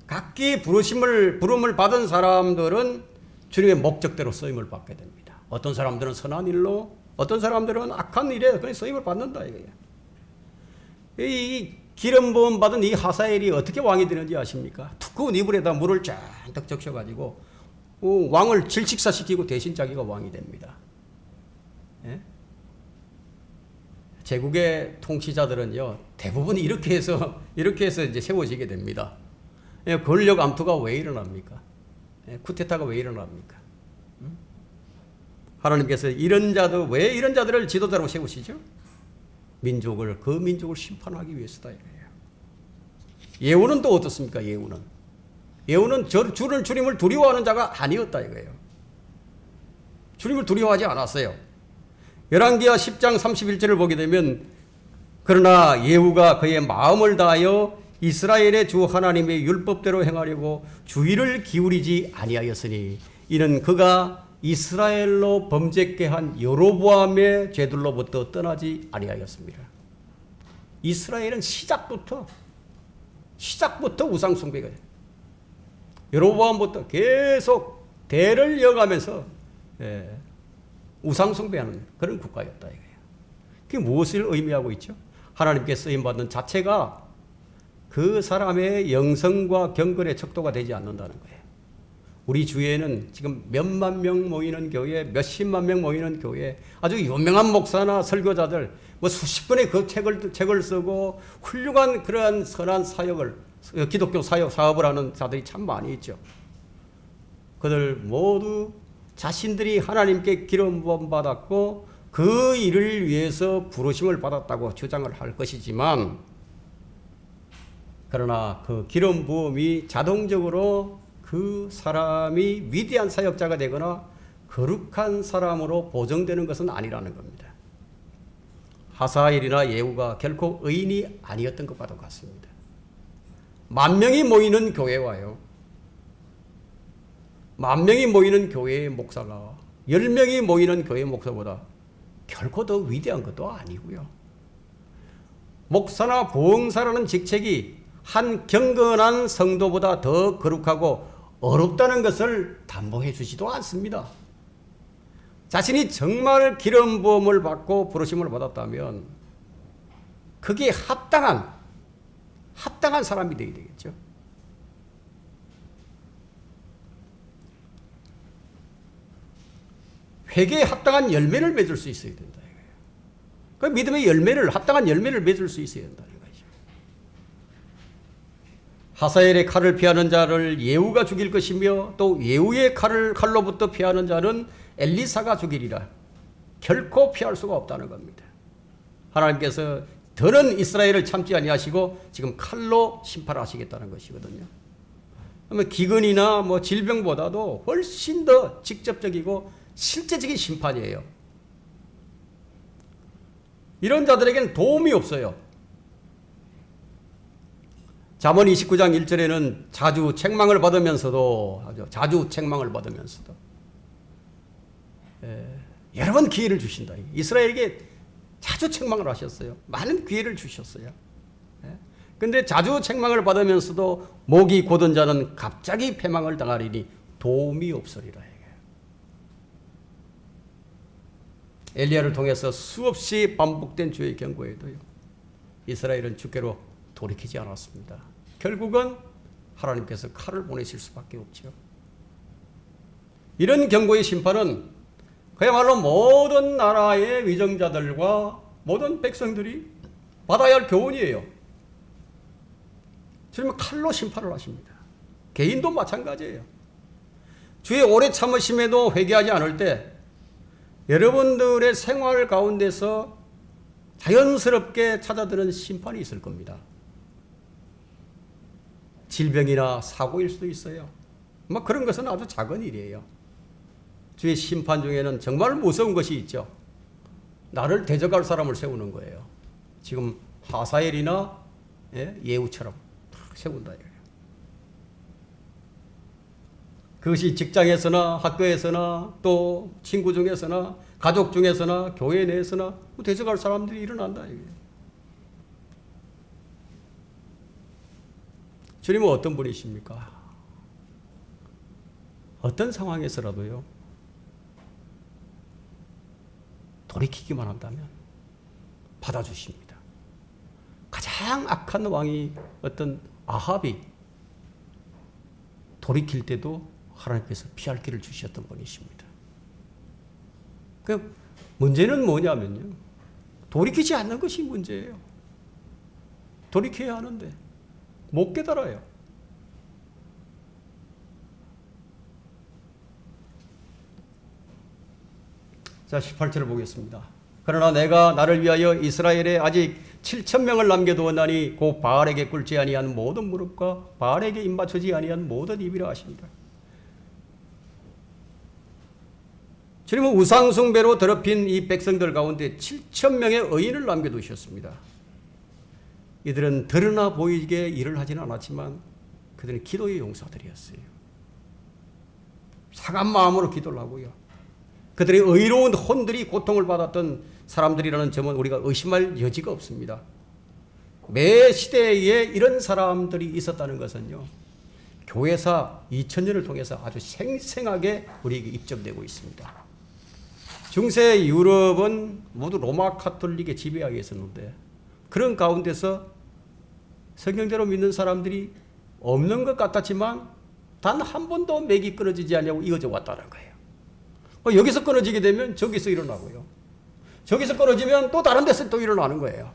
각기 부름을 받은 사람들은 주님의 목적대로 쓰임을 받게 됩니다. 어떤 사람들은 선한 일로, 어떤 사람들은 악한 일에 그냥 쓰임을 받는다 이거예요. 이 기름 부음 받은 이 하사엘이 어떻게 왕이 되는지 아십니까? 두꺼운 이불에다 물을 잔뜩 적셔가지고 왕을 질식사시키고 대신 자기가 왕이 됩니다. 예? 제국의 통치자들은요, 대부분 이렇게 해서 이제 세워지게 됩니다. 예, 권력 암투가 왜 일어납니까? 예, 쿠데타가 왜 일어납니까? 하나님께서 왜 이런 자들을 지도자로 세우시죠? 그 민족을 심판하기 위해서다 이거예요. 예후는 또 어떻습니까? 예후는 주님을 두려워하는 자가 아니었다 이거예요. 주님을 두려워하지 않았어요. 열왕기하 10장 31절을 보게 되면 그러나 예후가 그의 마음을 다하여 이스라엘의 주 하나님의 율법대로 행하려고 주의를 기울이지 아니하였으니 이는 그가 이스라엘로 범죄케 한 여로보암의 죄들로부터 떠나지 아니하였습니다. 이스라엘은 시작부터 우상 숭배가 돼요. 여로보암부터 계속 대를 이어가면서 우상 숭배하는 그런 국가였다 이거예요. 그게 무엇을 의미하고 있죠? 하나님께 쓰임 받는 자체가 그 사람의 영성과 경건의 척도가 되지 않는다는 거예요. 우리 주위에는 지금 몇만 명 모이는 교회, 몇십만 명 모이는 교회, 아주 유명한 목사나 설교자들, 뭐 수십 권의 그 책을 쓰고 훌륭한 그러한 선한 사역을, 기독교 사업을 하는 자들이 참 많이 있죠. 그들 모두 자신들이 하나님께 기름 부음 받았고 그 일을 위해서 부르심을 받았다고 주장을 할 것이지만, 그러나 그 기름 부음이 자동적으로 그 사람이 위대한 사역자가 되거나 거룩한 사람으로 보정되는 것은 아니라는 겁니다. 하사엘이나 예후가 결코 의인이 아니었던 것과도 같습니다. 10,000명이 모이는 교회와요, 10,000명이 모이는 교회의 목사가 10명이 모이는 교회 목사보다 결코 더 위대한 것도 아니고요. 목사나 보응사라는 직책이 한 경건한 성도보다 더 거룩하고 어렵다는 것을 담보해 주지도 않습니다. 자신이 정말 기름 부음을 받고 부르심을 받았다면 그게 합당한 사람이 되어야 되겠죠. 회개에 합당한 열매를 맺을 수 있어야 된다. 그 믿음의 합당한 열매를 맺을 수 있어야 된다는 거죠. 하사엘의 칼을 피하는 자를 예후가 죽일 것이며 또 예후의 칼로부터 피하는 자는 엘리사가 죽이리라. 결코 피할 수가 없다는 겁니다. 하나님께서 더는 이스라엘을 참지 아니하시고 지금 칼로 심판하시겠다는 것이거든요. 그러면 기근이나 뭐 질병보다도 훨씬 더 직접적이고 실제적인 심판이에요. 이런 자들에게는 도움이 없어요. 잠언 29장 1절에는 자주 책망을 받으면서도 여러 번 기회를 주신다. 이스라엘에게 자주 책망을 하셨어요. 많은 기회를 주셨어요. 그런데 자주 책망을 받으면서도 목이 곧은 자는 갑자기 패망을 당하리니 도움이 없으리라. 엘리야를 통해서 수없이 반복된 주의 경고에도요, 이스라엘은 주께로 돌이키지 않았습니다. 결국은 하나님께서 칼을 보내실 수밖에 없죠. 이런 경고의 심판은 그야말로 모든 나라의 위정자들과 모든 백성들이 받아야 할 교훈이에요. 주님은 칼로 심판을 하십니다. 개인도 마찬가지예요. 주의 오래 참으심에도 회개하지 않을 때 여러분들의 생활 가운데서 자연스럽게 찾아드는 심판이 있을 겁니다. 질병이나 사고일 수도 있어요. 뭐 그런 것은 아주 작은 일이에요. 주의 심판 중에는 정말 무서운 것이 있죠. 나를 대적할 사람을 세우는 거예요. 지금 하사엘이나 예후처럼 세운다 이거예요. 그것이 직장에서나 학교에서나 또 친구 중에서나 가족 중에서나 교회 내에서나 대적할 사람들이 일어난다 이거예요. 주님은 어떤 분이십니까? 어떤 상황에서라도요, 돌이키기만 한다면 받아주십니다. 가장 악한 왕이 어떤 아합이 돌이킬 때도 하나님께서 피할 길을 주셨던 분이십니다. 그 문제는 뭐냐면요, 돌이키지 않는 것이 문제예요. 돌이켜야 하는데 못 깨달아요. 자, 18절을 보겠습니다. 그러나 내가 나를 위하여 이스라엘에 아직 7,000명을 남겨두었나니 곧 바알에게 꿇지 아니한 모든 무릎과 바알에게 입맞추지 아니한 모든 입이라 하십니다. 주님은 우상숭배로 더럽힌 이 백성들 가운데 7,000명의 의인을 남겨두셨습니다. 이들은 드러나 보이게 일을 하지는 않았지만 그들은 기도의 용사들이었어요. 상한 마음으로 기도를 하고요. 그들의 의로운 혼들이 고통을 받았던 사람들이라는 점은 우리가 의심할 여지가 없습니다. 매 시대에 이런 사람들이 있었다는 것은요, 교회사 2000년을 통해서 아주 생생하게 우리에게 입증되고 있습니다. 중세 유럽은 모두 로마 카톨릭의 지배하에 있었는데 그런 가운데서 성경대로 믿는 사람들이 없는 것 같았지만 단 한 번도 맥이 끊어지지 않냐고 이어져 왔다는 거예요. 여기서 끊어지게 되면 저기서 일어나고요. 저기서 끊어지면 또 다른 데서 또 일어나는 거예요.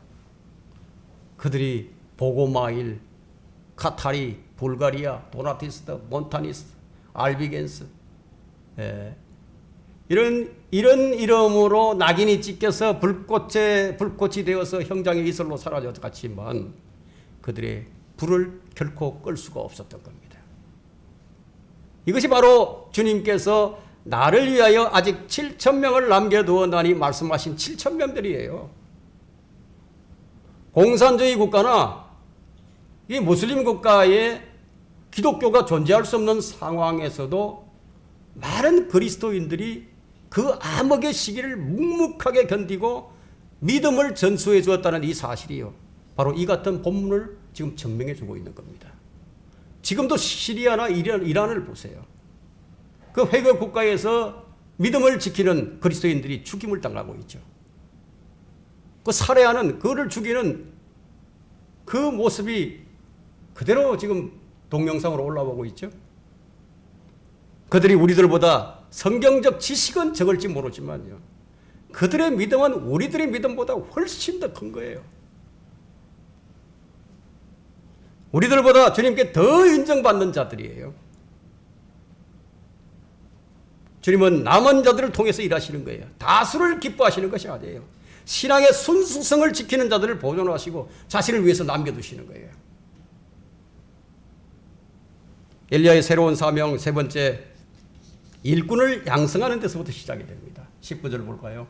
그들이 보고마일, 카타리, 불가리아, 도나티스트, 몬타니스트, 알비겐스, 이런 이름으로 낙인이 찍혀서 불꽃이 되어서 형장의 이슬로 사라졌지만 그들의 불을 결코 끌 수가 없었던 겁니다. 이것이 바로 주님께서 나를 위하여 아직 7,000명을 남겨두었나니 말씀하신 7,000명들이에요. 공산주의 국가나 이 무슬림 국가에 기독교가 존재할 수 없는 상황에서도 많은 그리스도인들이 그 암흑의 시기를 묵묵하게 견디고 믿음을 전수해 주었다는 이 사실이요, 바로 이 같은 본문을 지금 증명해 주고 있는 겁니다. 지금도 시리아나 이란을 보세요. 그 회교 국가에서 믿음을 지키는 그리스도인들이 죽임을 당하고 있죠. 그 살해하는, 그를 죽이는 그 모습이 그대로 지금 동영상으로 올라오고 있죠. 그들이 우리들보다 성경적 지식은 적을지 모르지만요, 그들의 믿음은 우리들의 믿음보다 훨씬 더 큰 거예요. 우리들보다 주님께 더 인정받는 자들이에요. 주님은 남은 자들을 통해서 일하시는 거예요. 다수를 기뻐하시는 것이 아니에요. 신앙의 순수성을 지키는 자들을 보존하시고 자신을 위해서 남겨두시는 거예요. 엘리야의 새로운 사명 세 번째, 일꾼을 양성하는 데서부터 시작이 됩니다. 19절 볼까요?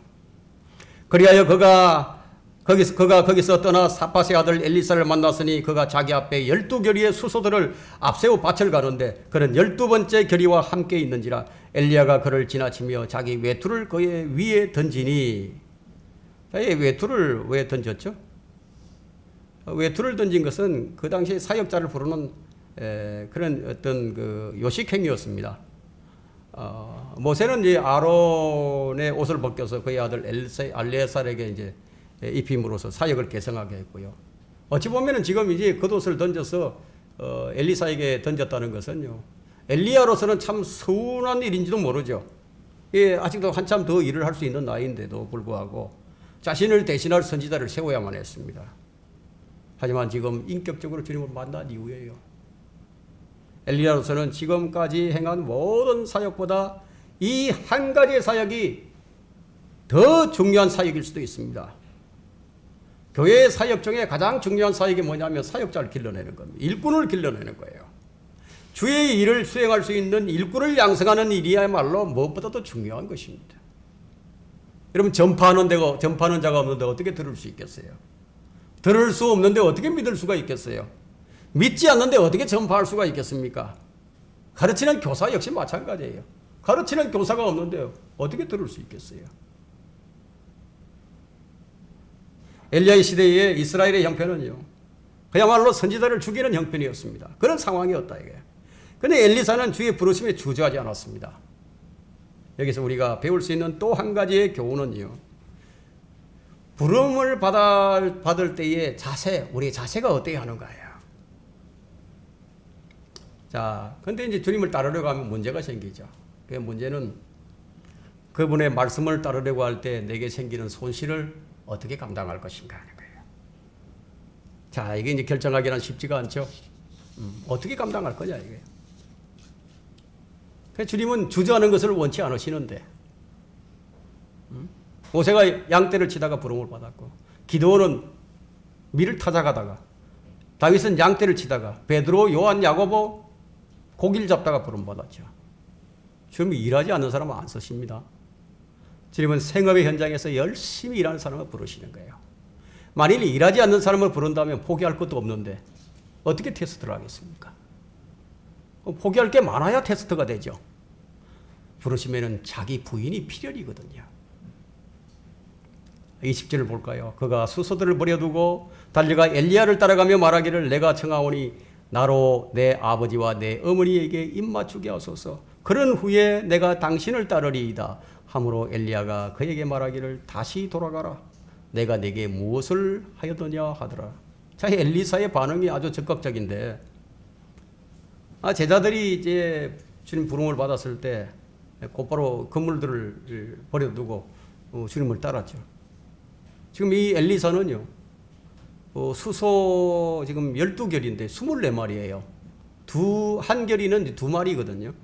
그리하여 그가 거기서 떠나 사파스의 아들 엘리사를 만났으니 그가 자기 앞에 12결의의 수소들을 앞세워 밭을 가는데 그는 12번째 결의와 함께 있는지라 엘리야가 그를 지나치며 자기 외투를 그의 위에 던지니. 이 외투를 왜 던졌죠? 외투를 던진 것은 그 당시 사역자를 부르는 그런 어떤 그 요식행위였습니다. 모세는 이제 아론의 옷을 벗겨서 그의 아들 알레살에게 이제 입힘으로써 사역을 개성하게 했고요. 어찌 보면은 지금 이제 겉옷을 던져서 엘리사에게 던졌다는 것은요, 엘리야로서는 참 서운한 일인지도 모르죠. 예, 아직도 한참 더 일을 할 수 있는 나이인데도 불구하고 자신을 대신할 선지자를 세워야만 했습니다. 하지만 지금 인격적으로 주님을 만난 이후에요, 엘리야로서는 지금까지 행한 모든 사역보다 이 한 가지의 사역이 더 중요한 사역일 수도 있습니다. 교회의 사역 중에 가장 중요한 사역이 뭐냐면 사역자를 길러내는 겁니다. 일꾼을 길러내는 거예요. 주의 일을 수행할 수 있는 일꾼을 양성하는 일이야말로 무엇보다도 중요한 것입니다. 여러분, 전파하는 자가 없는데 어떻게 들을 수 있겠어요? 들을 수 없는데 어떻게 믿을 수가 있겠어요? 믿지 않는데 어떻게 전파할 수가 있겠습니까? 가르치는 교사 역시 마찬가지예요. 가르치는 교사가 없는데 어떻게 들을 수 있겠어요? 엘리야의 시대에 이스라엘의 형편은요, 그야말로 선지자를 죽이는 형편이었습니다. 그런 상황이었다 이게. 그런데 엘리사는 주의 부르심에 주저하지 않았습니다. 여기서 우리가 배울 수 있는 또 한 가지의 교훈은요, 부름을 받을 때의 우리의 자세가 어때야 하는 거예요. 자, 근데 이제 주님을 따르려고 하면 문제가 생기죠. 그 문제는 그분의 말씀을 따르려고 할 때 내게 생기는 손실을 어떻게 감당할 것인가 하는 거예요. 자, 이게 이제 결정하기는 쉽지가 않죠. 어떻게 감당할 거냐 이게. 주님은 주저하는 것을 원치 않으시는데, 모세가 양떼를 치다가 부름을 받았고, 기드온은 밀을 타작하다가, 다윗은 양떼를 치다가, 베드로, 요한, 야고보 고기를 잡다가 부름 받았죠. 주님이 일하지 않는 사람은 안 쓰십니다. 주님은 생업의 현장에서 열심히 일하는 사람을 부르시는 거예요. 만일 일하지 않는 사람을 부른다면 포기할 것도 없는데 어떻게 테스트를 하겠습니까? 포기할 게 많아야 테스트가 되죠. 부르시면은 자기 부인이 필연이거든요. 20절을 볼까요? 그가 수소들을 버려두고 달려가 엘리야를 따라가며 말하기를 내가 청하오니 나로 내 아버지와 내 어머니에게 입맞추게 하소서. 그런 후에 내가 당신을 따르리이다. 하므로 엘리야가 그에게 말하기를 다시 돌아가라. 내가 내게 무엇을 하였느냐 하더라. 자, 엘리사의 반응이 아주 적극적인데 제자들이 이제 주님 부름을 받았을 때 곧바로 건물들을 버려두고 주님을 따랐죠. 지금 이 엘리사는요, 수소 지금 12결인데 24마리예요. 한 결이는 2마리거든요.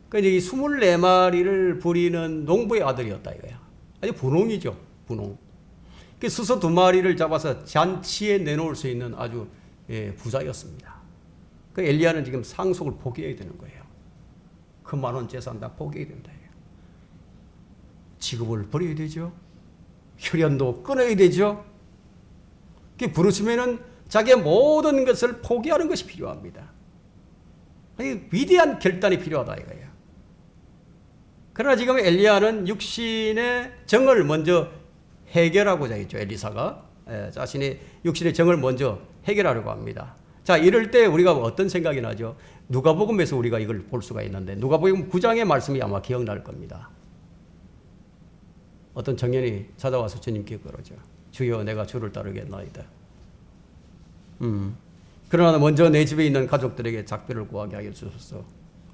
그러니까 이 24마리를 부리는 농부의 아들이었다 이거야. 아주 분홍이죠, 분홍. 그 수소 2마리를 잡아서 잔치에 내놓을 수 있는 아주 부자였습니다. 그 엘리야는 지금 상속을 포기해야 되는 거예요. 그 많은 재산 다 포기해야 된다. 직업을 버려야 되죠. 혈연도 끊어야 되죠. 부르시면은 자기의 모든 것을 포기하는 것이 필요합니다. 아니, 위대한 결단이 필요하다 이거예요. 그러나 지금 엘리야는 육신의 정을 먼저 해결하고자 했죠. 엘리사가 자신의 육신의 정을 먼저 해결하려고 합니다. 자, 이럴 때 우리가 어떤 생각이 나죠? 누가복음에서 우리가 이걸 볼 수가 있는데 누가복음 9장의 말씀이 아마 기억날 겁니다. 어떤 청년이 찾아와서 주님께 그러죠. 주여, 내가 주를 따르겠나이다. 그러나 먼저 내 집에 있는 가족들에게 작별을 구하게 하여 주소서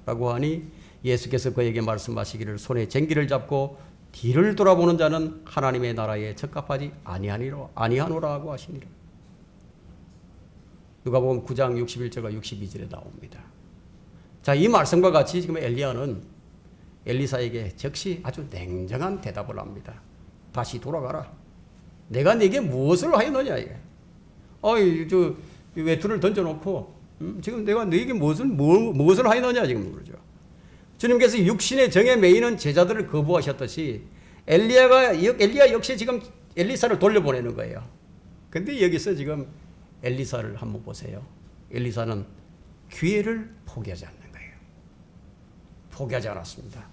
라고 하니 예수께서 그에게 말씀하시기를 손에 쟁기를 잡고 뒤를 돌아보는 자는 하나님의 나라에 적합하지 아니하노라 하고 하시니라. 누가복음 9장 61절과 62절에 나옵니다. 자, 이 말씀과 같이 지금 엘리야는 엘리사에게 즉시 아주 냉정한 대답을 합니다. 다시 돌아가라. 내가 네게 무엇을 하였느냐 이게. 저 외투를 던져놓고 지금 내가 네게 무엇을 하였느냐 지금 그러죠. 주님께서 육신의 정에 매이는 제자들을 거부하셨듯이 엘리야 역시 지금 엘리사를 돌려보내는 거예요. 근데 여기서 지금 엘리사를 한번 보세요. 엘리사는 기회를 포기하지 않는 거예요. 포기하지 않았습니다.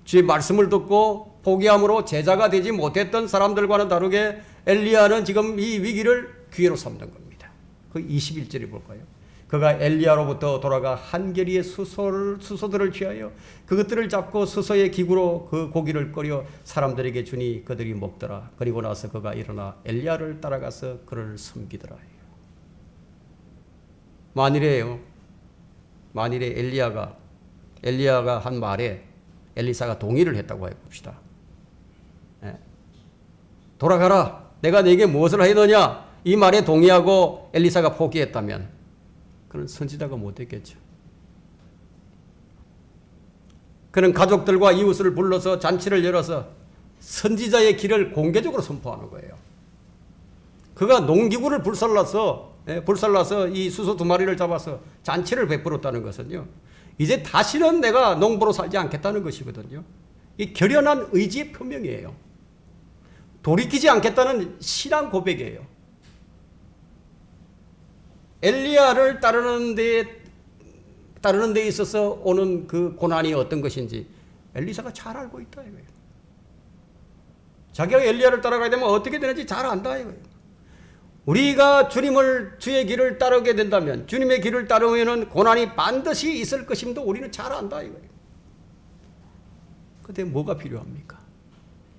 주의 말씀을 듣고 포기함으로 제자가 되지 못했던 사람들과는 다르게 엘리야는 지금 이 위기를 기회로 삼는 겁니다. 그 21절에 볼까요? 그가 엘리야로부터 돌아가 한 계리의 수소들을 취하여 그것들을 잡고 수소의 기구로 그 고기를 끓여 사람들에게 주니 그들이 먹더라. 그리고 나서 그가 일어나 엘리야를 따라가서 그를 섬기더라. 만일에 엘리야가 한 말에 엘리사가 동의를 했다고 해봅시다. 돌아가라. 내가 네게 무엇을 하였느냐? 이 말에 동의하고 엘리사가 포기했다면 그는 선지자가 못됐겠죠. 그는 가족들과 이웃을 불러서 잔치를 열어서 선지자의 길을 공개적으로 선포하는 거예요. 그가 농기구를 불살라서 이 수소 2마리를 잡아서 잔치를 베풀었다는 것은요, 이제 다시는 내가 농부로 살지 않겠다는 것이거든요. 이 결연한 의지의 표명이에요. 돌이키지 않겠다는 신앙 고백이에요. 엘리야를 따르는 데 있어서 오는 그 고난이 어떤 것인지 엘리사가 잘 알고 있다 이거예요. 자기가 엘리야를 따라가야 되면 어떻게 되는지 잘 안다 이거예요. 우리가 주의 길을 따르게 된다면, 주님의 길을 따르면 고난이 반드시 있을 것임도 우리는 잘 안다 이거예요. 그런데 뭐가 필요합니까?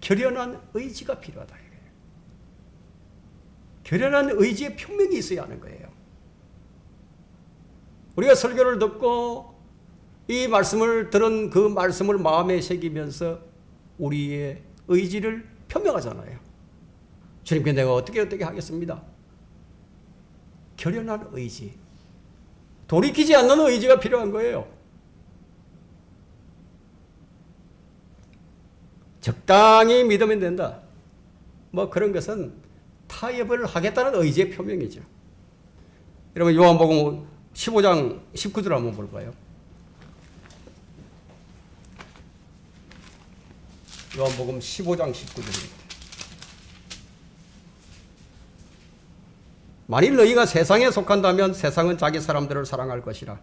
결연한 의지가 필요하다 이거예요. 결연한 의지의 표명이 있어야 하는 거예요. 우리가 설교를 듣고 이 말씀을 들은 그 말씀을 마음에 새기면서 우리의 의지를 표명하잖아요. 주님께 내가 어떻게 하겠습니다. 결연한 의지, 돌이키지 않는 의지가 필요한 거예요. 적당히 믿으면 된다. 뭐 그런 것은 타협을 하겠다는 의지의 표명이죠. 여러분 요한복음 15장 19절 한번 볼까요? 요한복음 15장 19절입니다. 만일 너희가 세상에 속한다면 세상은 자기 사람들을 사랑할 것이라.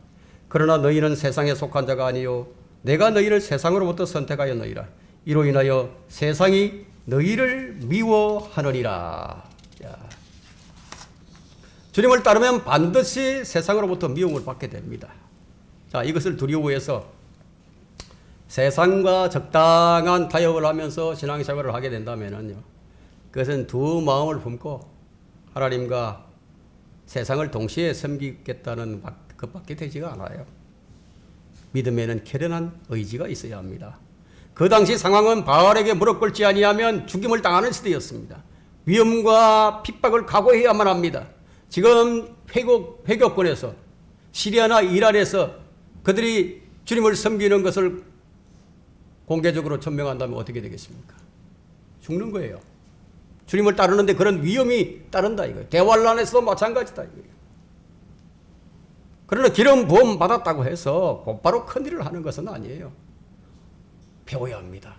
그러나 너희는 세상에 속한 자가 아니요 내가 너희를 세상으로부터 선택하여 너희라. 이로 인하여 세상이 너희를 미워하느니라. 주님을 따르면 반드시 세상으로부터 미움을 받게 됩니다. 자, 이것을 두려워해서 세상과 적당한 타협을 하면서 신앙생활을 하게 된다면요, 그것은 두 마음을 품고 하나님과 세상을 동시에 섬기겠다는 것밖에 되지가 않아요. 믿음에는 결연한 의지가 있어야 합니다. 그 당시 상황은 바알에게 무릎 꿇지 아니하면 죽임을 당하는 시대였습니다. 위험과 핍박을 각오해야만 합니다. 지금 회교권에서 시리아나 이란에서 그들이 주님을 섬기는 것을 공개적으로 천명한다면 어떻게 되겠습니까? 죽는 거예요. 주님을 따르는데 그런 위험이 따른다 이거예요. 대환란에서도 마찬가지다 이거예요. 그러나 기름 부음 받았다고 해서 곧바로 큰일을 하는 것은 아니에요. 배워야 합니다.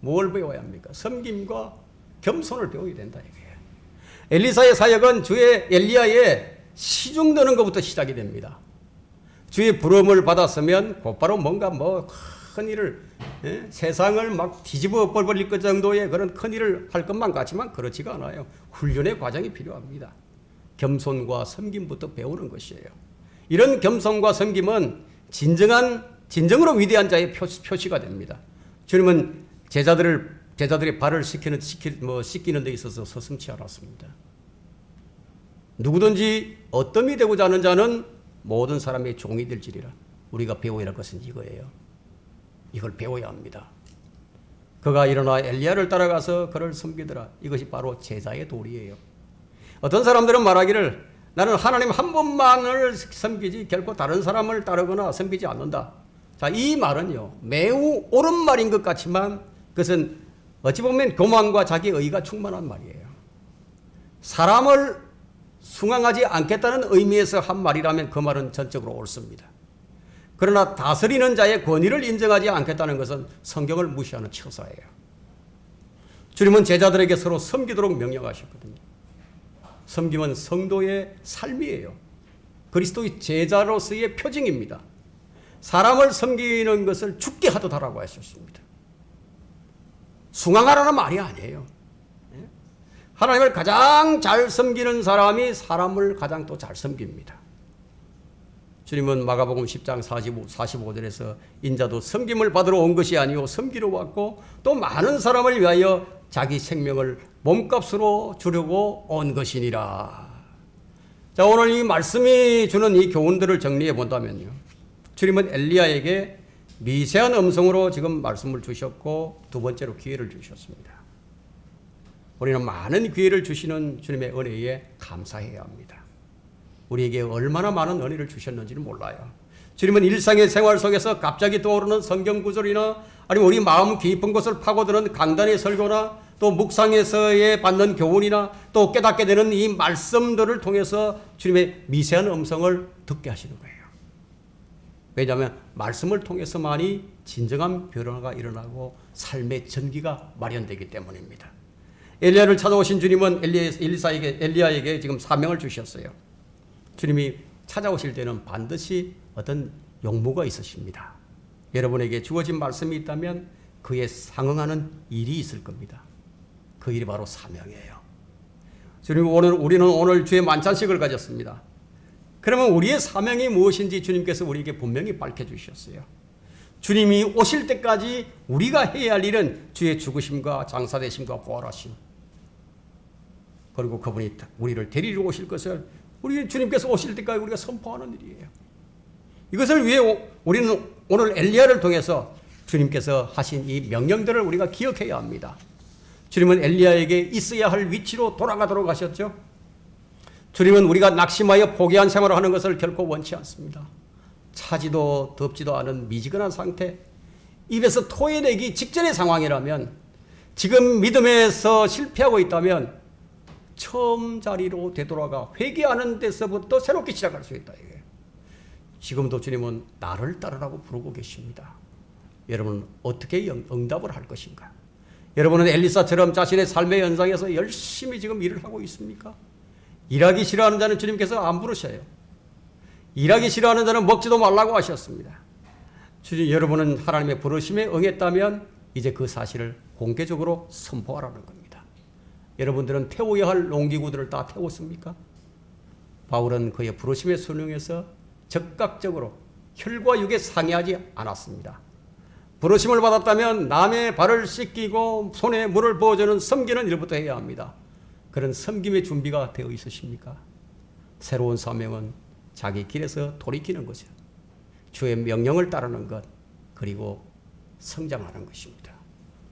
뭘 배워야 합니까? 섬김과 겸손을 배워야 된다 이거예요. 엘리사의 사역은 주의 엘리야의 시중 드는 것부터 시작이 됩니다. 주의 부름을 받았으면 곧바로 뭔가 큰 일을, 세상을 막 뒤집어 버릴 것 정도의 그런 큰 일을 할 것만 같지만 그렇지가 않아요. 훈련의 과정이 필요합니다. 겸손과 섬김부터 배우는 것이에요. 이런 겸손과 섬김은 진정으로 위대한 자의 표시가 됩니다. 주님은 제자들의 발을 씻기는 데 있어서 서슴지 않았습니다. 누구든지 어떤 이 되고자 하는 자는 모든 사람의 종이 될지리라. 우리가 배워야 할 것은 이거예요. 이걸 배워야 합니다. 그가 일어나 엘리야를 따라가서 그를 섬기더라. 이것이 바로 제자의 도리예요. 어떤 사람들은 말하기를 나는 하나님 한 분만을 섬기지 결코 다른 사람을 따르거나 섬기지 않는다. 자, 이 말은요, 매우 옳은 말인 것 같지만 그것은 어찌 보면 교만과 자기 의가 충만한 말이에요. 사람을 숭앙하지 않겠다는 의미에서 한 말이라면 그 말은 전적으로 옳습니다. 그러나 다스리는 자의 권위를 인정하지 않겠다는 것은 성경을 무시하는 처사예요. 주님은 제자들에게 서로 섬기도록 명령하셨거든요. 섬김은 성도의 삶이에요. 그리스도의 제자로서의 표징입니다. 사람을 섬기는 것을 죽게 하듯 하라고 하셨습니다. 숭앙하라는 말이 아니에요. 하나님을 가장 잘 섬기는 사람이 사람을 가장 또 잘 섬깁니다. 주님은 마가복음 10장 45절에서 인자도 섬김을 받으러 온 것이 아니요 섬기러 왔고 또 많은 사람을 위하여 자기 생명을 몸값으로 주려고 온 것이니라. 자, 오늘 이 말씀이 주는 이 교훈들을 정리해 본다면요, 주님은 엘리야에게 미세한 음성으로 지금 말씀을 주셨고 두 번째로 기회를 주셨습니다. 우리는 많은 기회를 주시는 주님의 은혜에 감사해야 합니다. 우리에게 얼마나 많은 은혜를 주셨는지는 몰라요. 주님은 일상의 생활 속에서 갑자기 떠오르는 성경 구절이나 아니면 우리 마음 깊은 곳을 파고드는 강단의 설교나 또 묵상에서의 받는 교훈이나 또 깨닫게 되는 이 말씀들을 통해서 주님의 미세한 음성을 듣게 하시는 거예요. 왜냐하면 말씀을 통해서만이 진정한 변화가 일어나고 삶의 전기가 마련되기 때문입니다. 엘리야를 찾아오신 주님은 엘리야에게 지금 사명을 주셨어요. 주님이 찾아오실 때는 반드시 어떤 용무가 있으십니다. 여러분에게 주어진 말씀이 있다면 그에 상응하는 일이 있을 겁니다. 그 일이 바로 사명이에요. 우리는 오늘 주의 만찬식을 가졌습니다. 그러면 우리의 사명이 무엇인지 주님께서 우리에게 분명히 밝혀주셨어요. 주님이 오실 때까지 우리가 해야 할 일은 주의 죽으심과 장사되심과 부활하심, 그리고 그분이 우리를 데리러 오실 것을 우리 주님께서 오실 때까지 우리가 선포하는 일이에요. 이것을 위해 우리는 오늘 엘리야를 통해서 주님께서 하신 이 명령들을 우리가 기억해야 합니다. 주님은 엘리야에게 있어야 할 위치로 돌아가도록 하셨죠. 주님은 우리가 낙심하여 포기한 생활을 하는 것을 결코 원치 않습니다. 차지도 덥지도 않은 미지근한 상태, 입에서 토해내기 직전의 상황이라면, 지금 믿음에서 실패하고 있다면 처음 자리로 되돌아가 회개하는 데서부터 새롭게 시작할 수 있다. 지금도 주님은 나를 따르라고 부르고 계십니다. 여러분은 어떻게 응답을 할 것인가? 여러분은 엘리사처럼 자신의 삶의 현장에서 열심히 지금 일을 하고 있습니까? 일하기 싫어하는 자는 주님께서 안 부르셔요. 일하기 싫어하는 자는 먹지도 말라고 하셨습니다. 주님, 여러분은 하나님의 부르심에 응했다면 이제 그 사실을 공개적으로 선포하라는 겁니다. 여러분들은 태워야 할 농기구들을 다 태웠습니까? 바울은 그의 부르심에 순응해서 적극적으로 혈과 육에 상의하지 않았습니다. 부르심을 받았다면 남의 발을 씻기고 손에 물을 부어주는 섬기는 일부터 해야 합니다. 그런 섬김의 준비가 되어 있으십니까? 새로운 사명은 자기 길에서 돌이키는 거죠. 주의 명령을 따르는 것, 그리고 성장하는 것입니다.